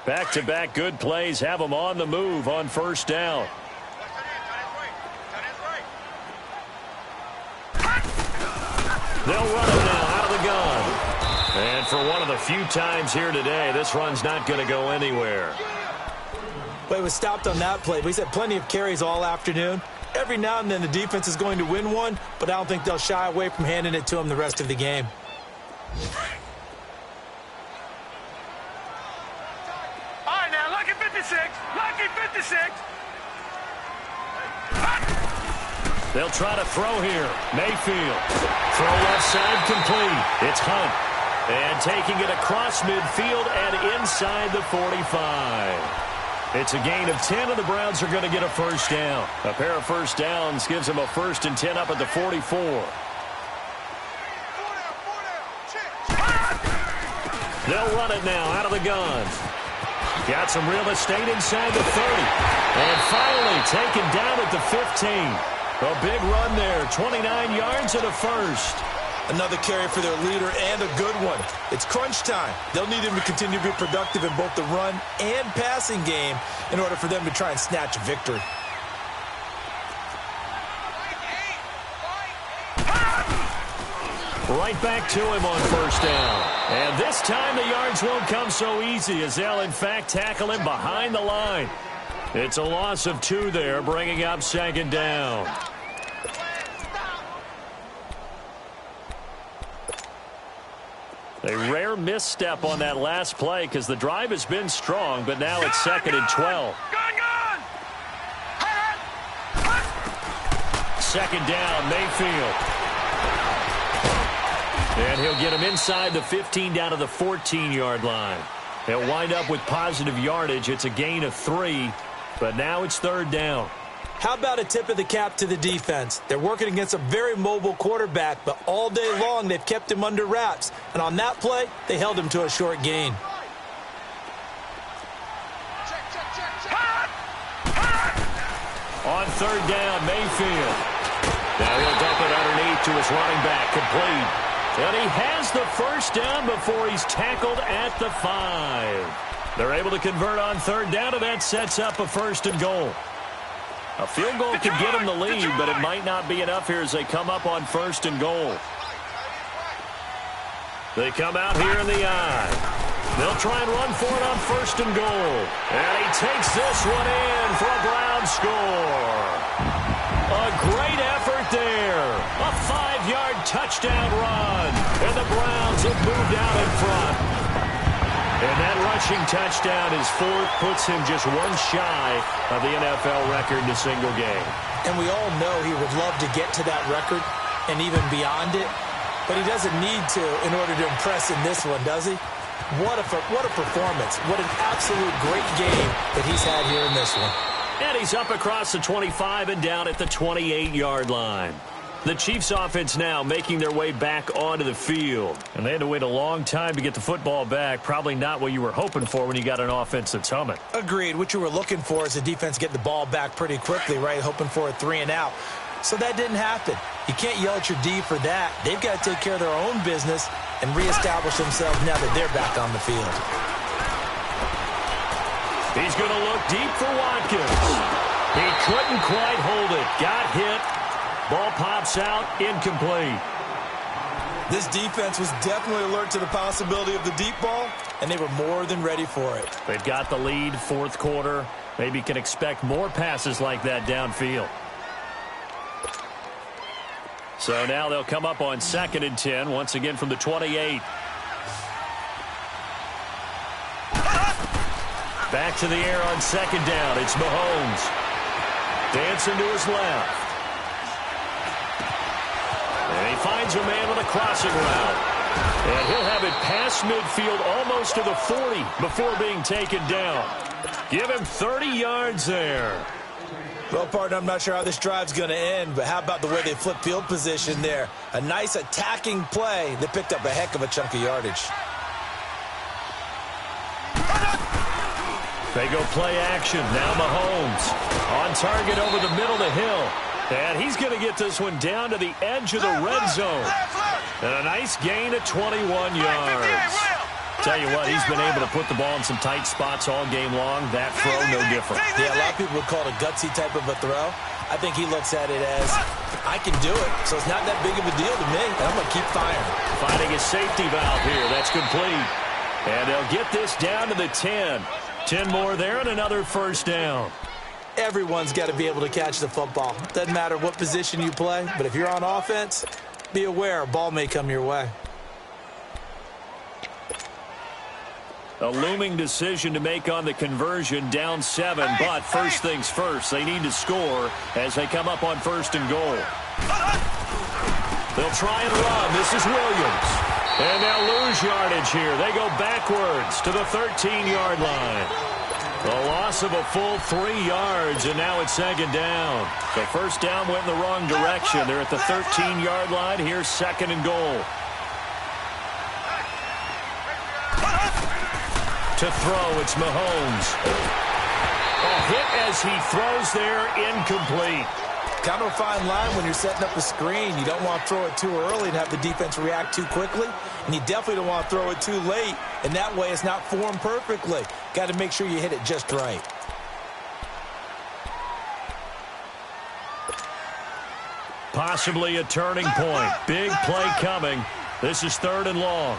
Back-to-back good plays have them on the move on 1st down. They'll run it now out of the gun. And for one of the few times here today, this run's not going to go anywhere. But it was stopped on that play. We've had plenty of carries all afternoon. Every now and then the defense is going to win one, but I don't think they'll shy away from handing it to him the rest of the game. All right, now, lucky 56. Lucky 56. They'll try to throw here. Mayfield. Throw left side complete. It's Hunt. And taking it across midfield and inside the 45. It's a gain of 10, and the Browns are going to get a 1st down. A pair of 1st downs gives them a 1st and 10 up at the 44. They'll run it now out of the gun. Got some real estate inside the 30. And finally taken down at the 15. A big run there, 29 yards and a 1st. Another carry for their leader and a good one. It's crunch time. They'll need him to continue to be productive in both the run and passing game in order for them to try and snatch a victory. Right back to him on first down. And this time the yards won't come so easy as they'll, in fact, tackle him behind the line. It's a loss of 2 there, bringing up second down. A rare misstep on that last play because the drive has been strong, but now it's 2nd and 12. Second down, Mayfield. And he'll get him inside the 15 down to the 14-yard line. He'll wind up with positive yardage. It's a gain of 3, but now it's 3rd down. How about a tip of the cap to the defense? They're working against a very mobile quarterback, but all day long they've kept him under wraps. And on that play, they held him to a short gain. On 3rd down, Mayfield. Now he'll dump it underneath to his running back, complete. And he has the first down before he's tackled at the 5. They're able to convert on 3rd down, and that sets up a 1st and goal. A field goal could get him the lead, but it might not be enough here as they come up on 1st and goal. They come out here in the I. They'll try and run for it on 1st and goal. And he takes this one in for a Brown score. A great effort there. A 5-yard touchdown run. And the Browns have moved out in front. And that rushing touchdown is 4th, puts him just 1 shy of the NFL record in a single game. And we all know he would love to get to that record and even beyond it, but he doesn't need to in order to impress in this one, does he? What a performance. What an absolute great game that he's had here in this one. And he's up across the 25 and down at the 28-yard line. The Chiefs offense now making their way back onto the field. And they had to wait a long time to get the football back. Probably not what you were hoping for when you got an offense that's humming. Agreed. What you were looking for is the defense get the ball back pretty quickly, right? Hoping for a 3 and out. So that didn't happen. You can't yell at your D for that. They've got to take care of their own business and reestablish themselves now that they're back on the field. He's going to look deep for Watkins. He couldn't quite hold it. Got hit. Ball pops out, incomplete. This defense was definitely alert to the possibility of the deep ball, and they were more than ready for it. They've got the lead, 4th quarter. Maybe can expect more passes like that downfield. So now they'll come up on 2nd and 10, once again from the 28. Back to the air on 2nd down. It's Mahomes. Dancing to his left. And he finds a man with a crossing route. And he'll have it past midfield almost to the 40 before being taken down. Give him 30 yards there. Well, partner, I'm not sure how this drive's going to end, but how about the way they flip field position there? A nice attacking play that picked up a heck of a chunk of yardage. They go play action. Now Mahomes on target over the middle of the hill. And he's going to get this one down to the edge of the red zone. And a nice gain of 21 yards. Tell you what, he's been able to put the ball in some tight spots all game long. That throw, no different. Yeah, a lot of people would call it a gutsy type of a throw. I think he looks at it as, I can do it, so it's not that big of a deal to me, and I'm going to keep firing. Finding a safety valve here. That's complete. And they'll get this down to the 10. 10 more there and another 1st down. Everyone's got to be able to catch the football. Doesn't matter what position you play, but if you're on offense, be aware a ball may come your way. A looming decision to make on the conversion, down 7, but first things first, they need to score as they come up on 1st and goal. They'll try and run. This is Williams. And they'll lose yardage here. They go backwards to the 13-yard line. A loss of a full 3 yards, and now it's 2nd down. The 1st down went in the wrong direction. They're at the 13-yard line. Here's 2nd and goal. To throw, it's Mahomes. A hit as he throws there, incomplete. kind of a fine line when you're setting up a screen. You don't want to throw it too early and have the defense react too quickly, and you definitely don't want to throw it too late, and that way it's not formed perfectly. Got to make sure you hit it just right. Possibly a turning point. Big play coming. This is 3rd and long.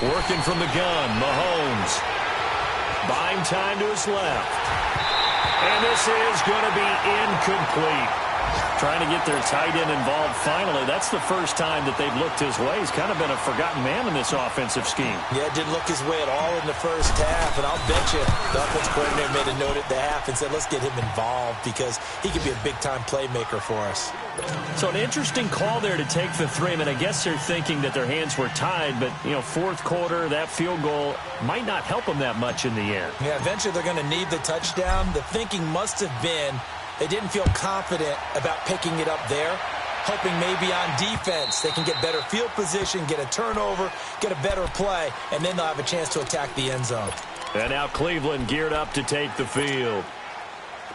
Working from the gun, Mahomes. Buying time to his left. And this is going to be incomplete. Trying to get their tight end involved finally. That's the first time that they've looked his way. He's kind of been a forgotten man in this offensive scheme. Yeah, it didn't look his way at all in the first half. And I'll bet you the offensive coordinator made a note at the half and said, let's get him involved because he could be a big-time playmaker for us. So an interesting call there to take the 3. I mean, I guess they're thinking that their hands were tied, but, you know, 4th quarter, that field goal might not help them that much in the end. Yeah, eventually they're going to need the touchdown. The thinking must have been they didn't feel confident about picking it up there, hoping maybe on defense they can get better field position, get a turnover, get a better play, and then they'll have a chance to attack the end zone. And now Cleveland geared up to take the field.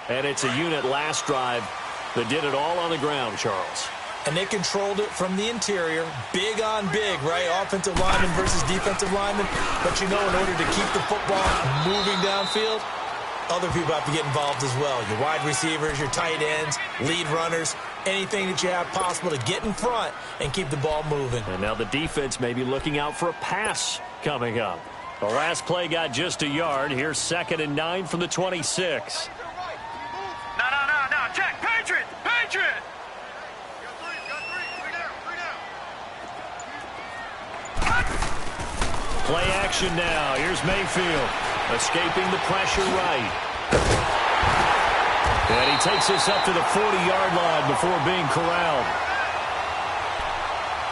And it's a unit last drive that did it all on the ground, Charles. And they controlled it from the interior, big on big, right? Offensive lineman versus defensive lineman. But you know, in order to keep the football moving downfield, other people have to get involved as well. Your wide receivers, your tight ends, lead runners, anything that you have possible to get in front and keep the ball moving. And now the defense may be looking out for a pass coming up. The last play got just a yard. Here's 2nd and 9 from the 26. No, check, Patriot! Play action now. Here's Mayfield. Escaping the pressure right. And he takes this up to the 40-yard line before being corralled.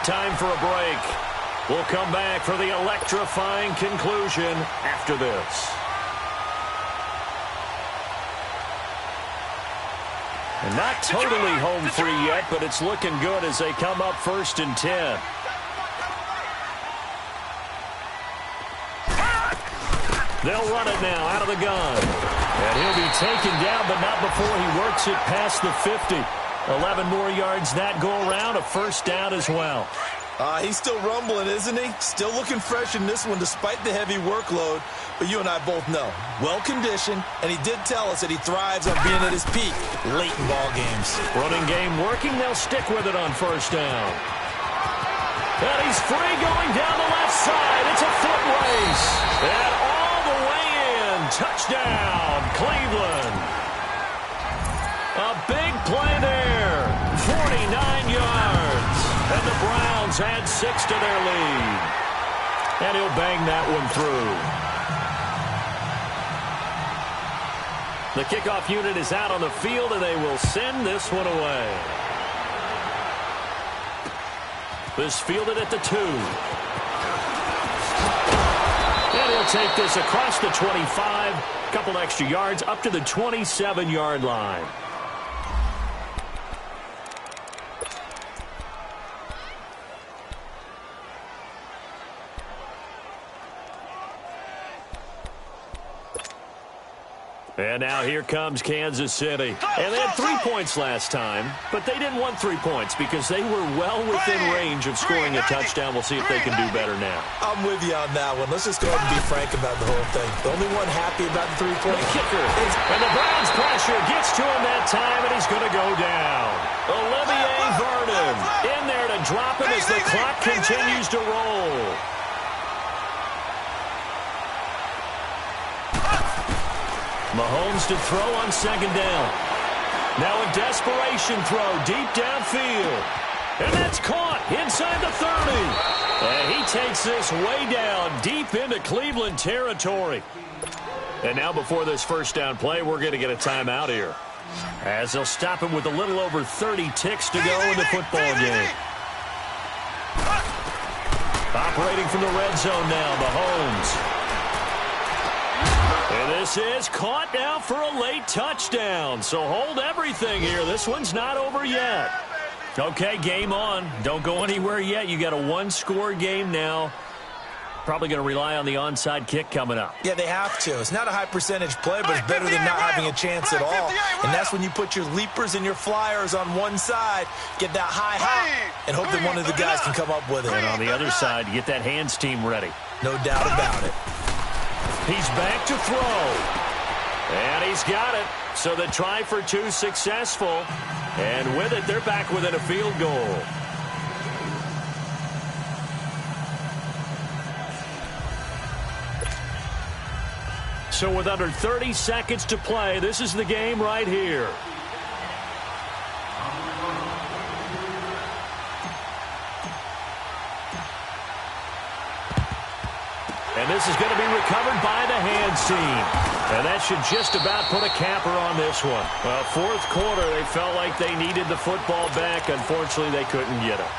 Time for a break. We'll come back for the electrifying conclusion after this. And not totally home free yet, but it's looking good as they come up 1st and 10. They'll run it now out of the gun. And he'll be taken down, but not before he works it past the 50. 11 more yards that go around, a 1st down as well. He's still rumbling, isn't he? Still looking fresh in this one despite the heavy workload. But you and I both know, well-conditioned, and he did tell us that he thrives on being at his peak late in ball games. Running game working, they'll stick with it on 1st down. And he's free going down the left side. It's a foot race. And all the way in. Touchdown, Cleveland. A big play there. 49 yards. And the Browns add 6 to their lead. And he'll bang that one through. The kickoff unit is out on the field, and they will send this one away. This fielded at the 2. And he'll take this across the 25. Couple extra yards up to the 27-yard line. And now here comes Kansas City. And they had 3 points last time, but they didn't want 3 points because they were well within range of scoring a touchdown. We'll see if they can do better now. I'm with you on that one. Let's just go ahead and be frank about the whole thing. The only one happy about the 3-point kicker. And the Browns pressure gets to him that time, and he's going to go down. Olivier Vernon in there to drop it as the clock continues to roll. Mahomes to throw on 2nd down. Now a desperation throw deep downfield. And that's caught inside the 30. And he takes this way down deep into Cleveland territory. And now before this 1st down play, we're going to get a timeout here, as they'll stop it with a little over 30 ticks to go in the football game. Operating from the red zone now, Mahomes. And this is caught now for a late touchdown. So hold everything here. This one's not over yet. Okay, game on. Don't go anywhere yet. You got a 1-score game now. Probably going to rely on the onside kick coming up. Yeah, they have to. It's not a high percentage play, but it's better than not having a chance at all. And that's when you put your leapers and your flyers on one side, get that high hop, and hope that one of the guys can come up with it. And on the other side, get that hands team ready. No doubt about it. He's back to throw. And he's got it. So the try for two successful. And with it, they're back within a field goal. So with under 30 seconds to play, this is the game right here. And this is going to be recovered by the hands team. And that should just about put a capper on this one. Well, fourth quarter, they felt like they needed the football back. Unfortunately, they couldn't get it.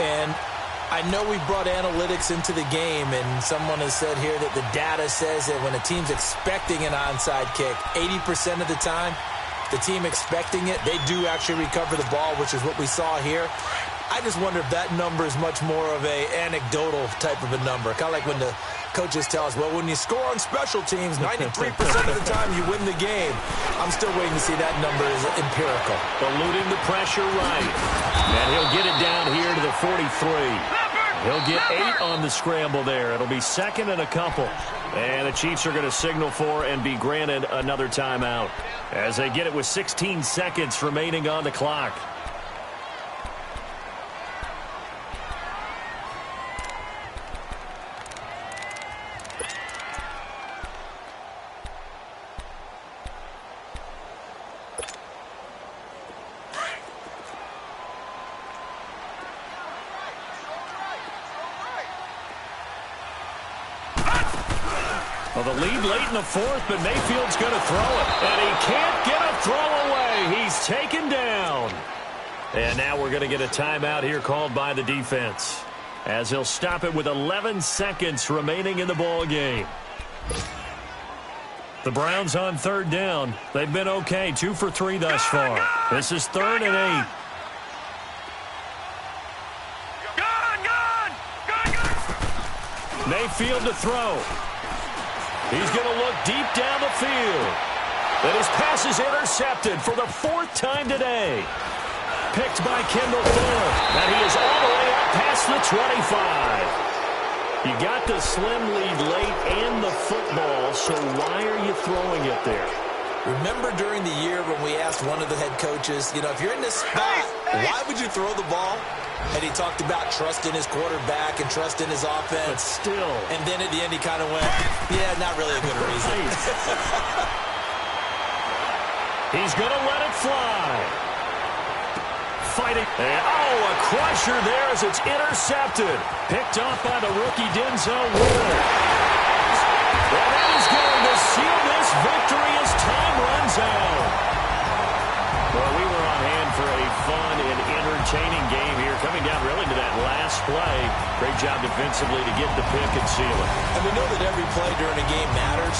And I know we brought analytics into the game, and someone has said here that the data says that when a team's expecting an onside kick, 80% of the time, the team expecting it, they do actually recover the ball, which is what we saw here. I just wonder if that number is much more of a anecdotal type of a number. Kind of like when the coaches tell us, well, when you score on special teams, 93% of the time you win the game. I'm still waiting to see that number is empirical. Eluding the pressure right. And he'll get it down here to the 43. He'll get 8 on the scramble there. It'll be second and a couple. And the Chiefs are going to signal for and be granted another timeout as they get it with 16 seconds remaining on the clock. Well, the lead late in the fourth, but Mayfield's going to throw it. And he can't get a throw away. He's taken down. And now we're going to get a timeout here called by the defense, as he'll stop it with 11 seconds remaining in the ball game. The Browns on third down. They've been okay, 2 for 3 thus far. This is 3rd and 8. Mayfield to throw. He's going to look deep down the field. And his pass is intercepted for the 4th time today. Picked by Kendall Fuller. And he is all the way up past the 25. You got the slim lead late and the football, so why are you throwing it there? Remember during the year when we asked one of the head coaches, you know, if you're in this spot, why would you throw the ball? And he talked about trusting his quarterback and trusting his offense. But still. And then at the end he kind of went, yeah, not really a good reason. He's going to let it fly. Fighting. And, a crusher there as it's intercepted. Picked off by the rookie Denzel Ward. Well, that is going to seal this victory as time runs out. Well, we were on hand for a fun and entertaining game here, coming down really to that last play. Great job defensively to get the pick and seal it. And we know that every play during a game matters.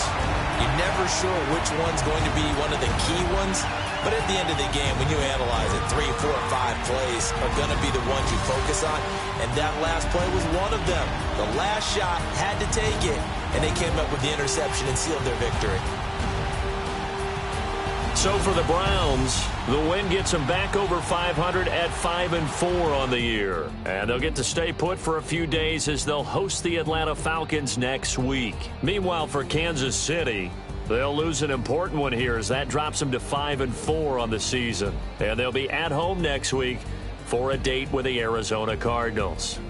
You're never sure which one's going to be one of the key ones. But at the end of the game, when you analyze it, 3, 4, 5 plays are going to be the ones you focus on. And that last play was one of them. The last shot had to take it, and they came up with the interception and sealed their victory. So for the Browns, the win gets them back over 500 at 5-4 on the year. And they'll get to stay put for a few days as they'll host the Atlanta Falcons next week. Meanwhile, for Kansas City, they'll lose an important one here as that drops them to 5-4 on the season. And they'll be at home next week for a date with the Arizona Cardinals.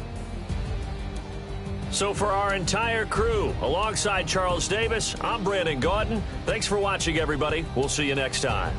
So for our entire crew, alongside Charles Davis, I'm Brandon Gaudin. Thanks for watching, everybody. We'll see you next time.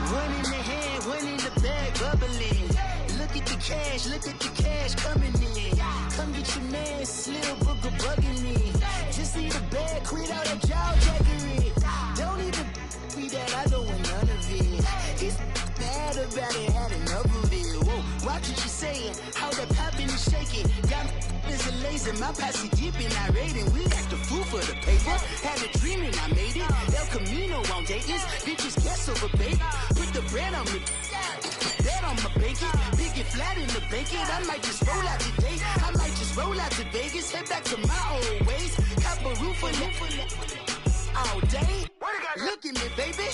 One in the hand, one in the bag, bubbling. Look at the cash coming in. Come get your man, Slim Booger bugging me. Just need a bag, quit all that jaw jackery. Don't even be that, I don't want none of it. He's mad about it, had enough of it. Whoa, watch what you saying, how that poppin' and shaking. Got is a laser, my posse deep and I raiding. We act the fool for the paper. Had a dream and I made it. El Camino on Dayton's, bitches guess over bait. Put the bread on me, that on my bacon. Big and flat in the bacon. I might just roll out today. I might just roll out to Vegas. Head back to my old ways. Cop a roof for all day. Look at me, baby.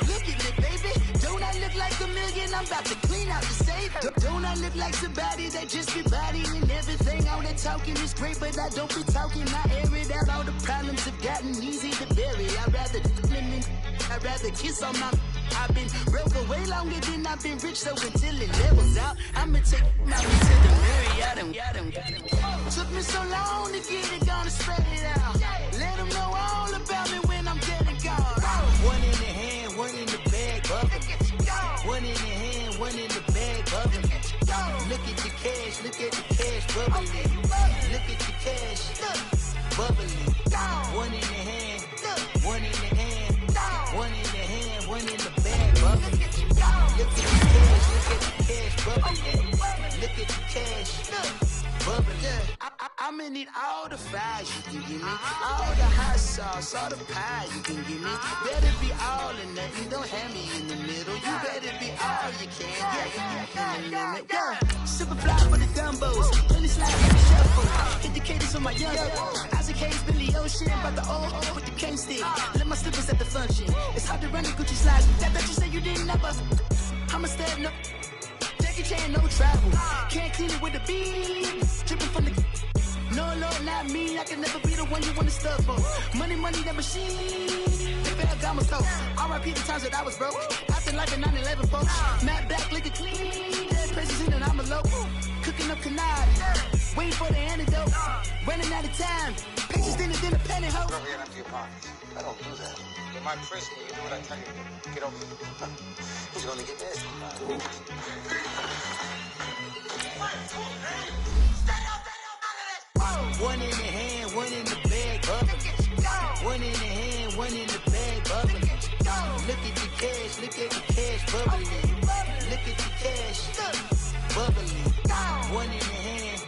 Look at me, baby. Don't I look like a million? I'm about to clean out the safe. Don't I look like somebody that just be bodying everything? All that talking is great, but I don't be talking. I air it out. All the problems have gotten easy to bury. I'd rather kiss on my. I've been broke way longer than I've been rich, so until it levels out, I'ma take my to the Marriott. Took me so long to get it, gonna spread it out. Let them know all about me when I'm dead and gone. One in the hand, one in the bag, bubbling. One in the hand, one in the bag, bubbling. Look at the cash, bubbling. Look at the cash, bubbling. One in the hand, one in the hand, one in the hand, one in the bag, bubbling. Look at the cash, bubbling. Look at the cash, bubbling. I'ma need all the fries you can give me, all the hot sauce, all the pie you can give me. Better be all or nothing, don't have me in the middle. You better be all you can, yeah. Super fly for the dumbos, plenty slide for the shuffle. Hit the cadence on my young. Isaac Hayes, Billy Ocean, about the old with the cane stick. Let my slippers at the function. It's hard to run the Gucci slides. That you say you didn't never. I'ma step no. Jackie Chan, no travel. Can't clean it with the beat. Dripping from the. No, Lord, not me. I can never be the one you want to stuff for. Money, that machine. They fell down my toe. R.I.P. the times that I was broke. Acting like a 9/11 folks. Matte back, liquor clean. Dead president and I'm a local. Cooking up canard. Waiting for the antidote. Running out of time. Pictures than a penny hoe. Over here and empty your pockets. I don't do that. In my prison, you do what I tell you to do. Get over here. He's gonna get this. One in the hand, one in the bag, bubbling. One in the hand, one in the bag, bubbling. Look at the cash, bubbling. Look at the cash, bubbling. One in the hand,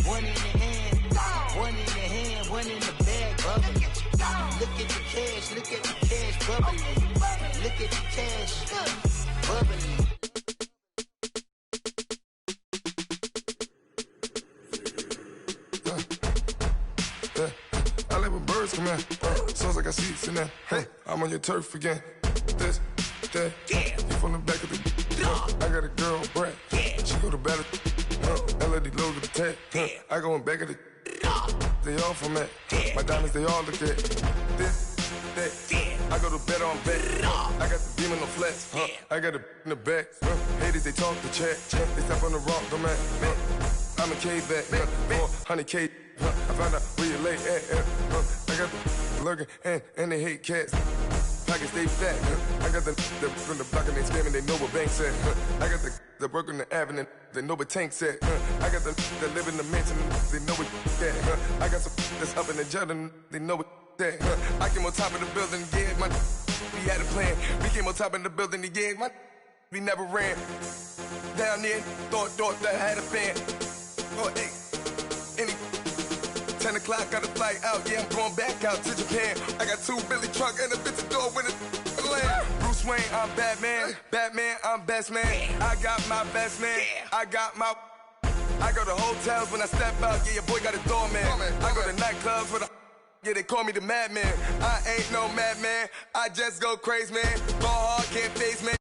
one in the hand, one in the hand, one in the bag, bubbling. Look at the cash, bubbling. Look at the cash, bubbling. I like when birds come in. Sounds like I seats in there. Hey, I'm on your turf again. This, that, you from the back of the. I got a girl, Brad. She go to battle. LED logo the tag. I go in back of the. They all from that. My diamonds, they all look at. This, that. I go to bed on bed. I got the demon on flats. I got it in the back. Haters, they talk the chat. They step on the rock, don't man. I'm a cave back. 400K. I found out where you lay at. I got the lurking and they hate cats. Pockets stay fat. I got the from the block and they scamming, they know what banks at. I got the work on the avenue, they know what tanks at. I got the live in the mansion, they know what that. I got some that's up in the jet and they know what that. I came on top of the building, yeah, my we had a plan. We came on top of the building, yeah, my we never ran. Down there, thought that I had a fan. Oh, hey, any 10 o'clock, got a flight out, yeah, I'm going back out to Japan. I got 2 Billy truck and a bitch door with a land. Bruce Wayne, I'm Batman. Batman, I'm best man. I got my best man. I go to hotels when I step out, yeah, your boy got a doorman. I go to nightclubs with a, yeah, they call me the madman. I ain't no madman, I just go crazy, man. Ball hard, can't face, man.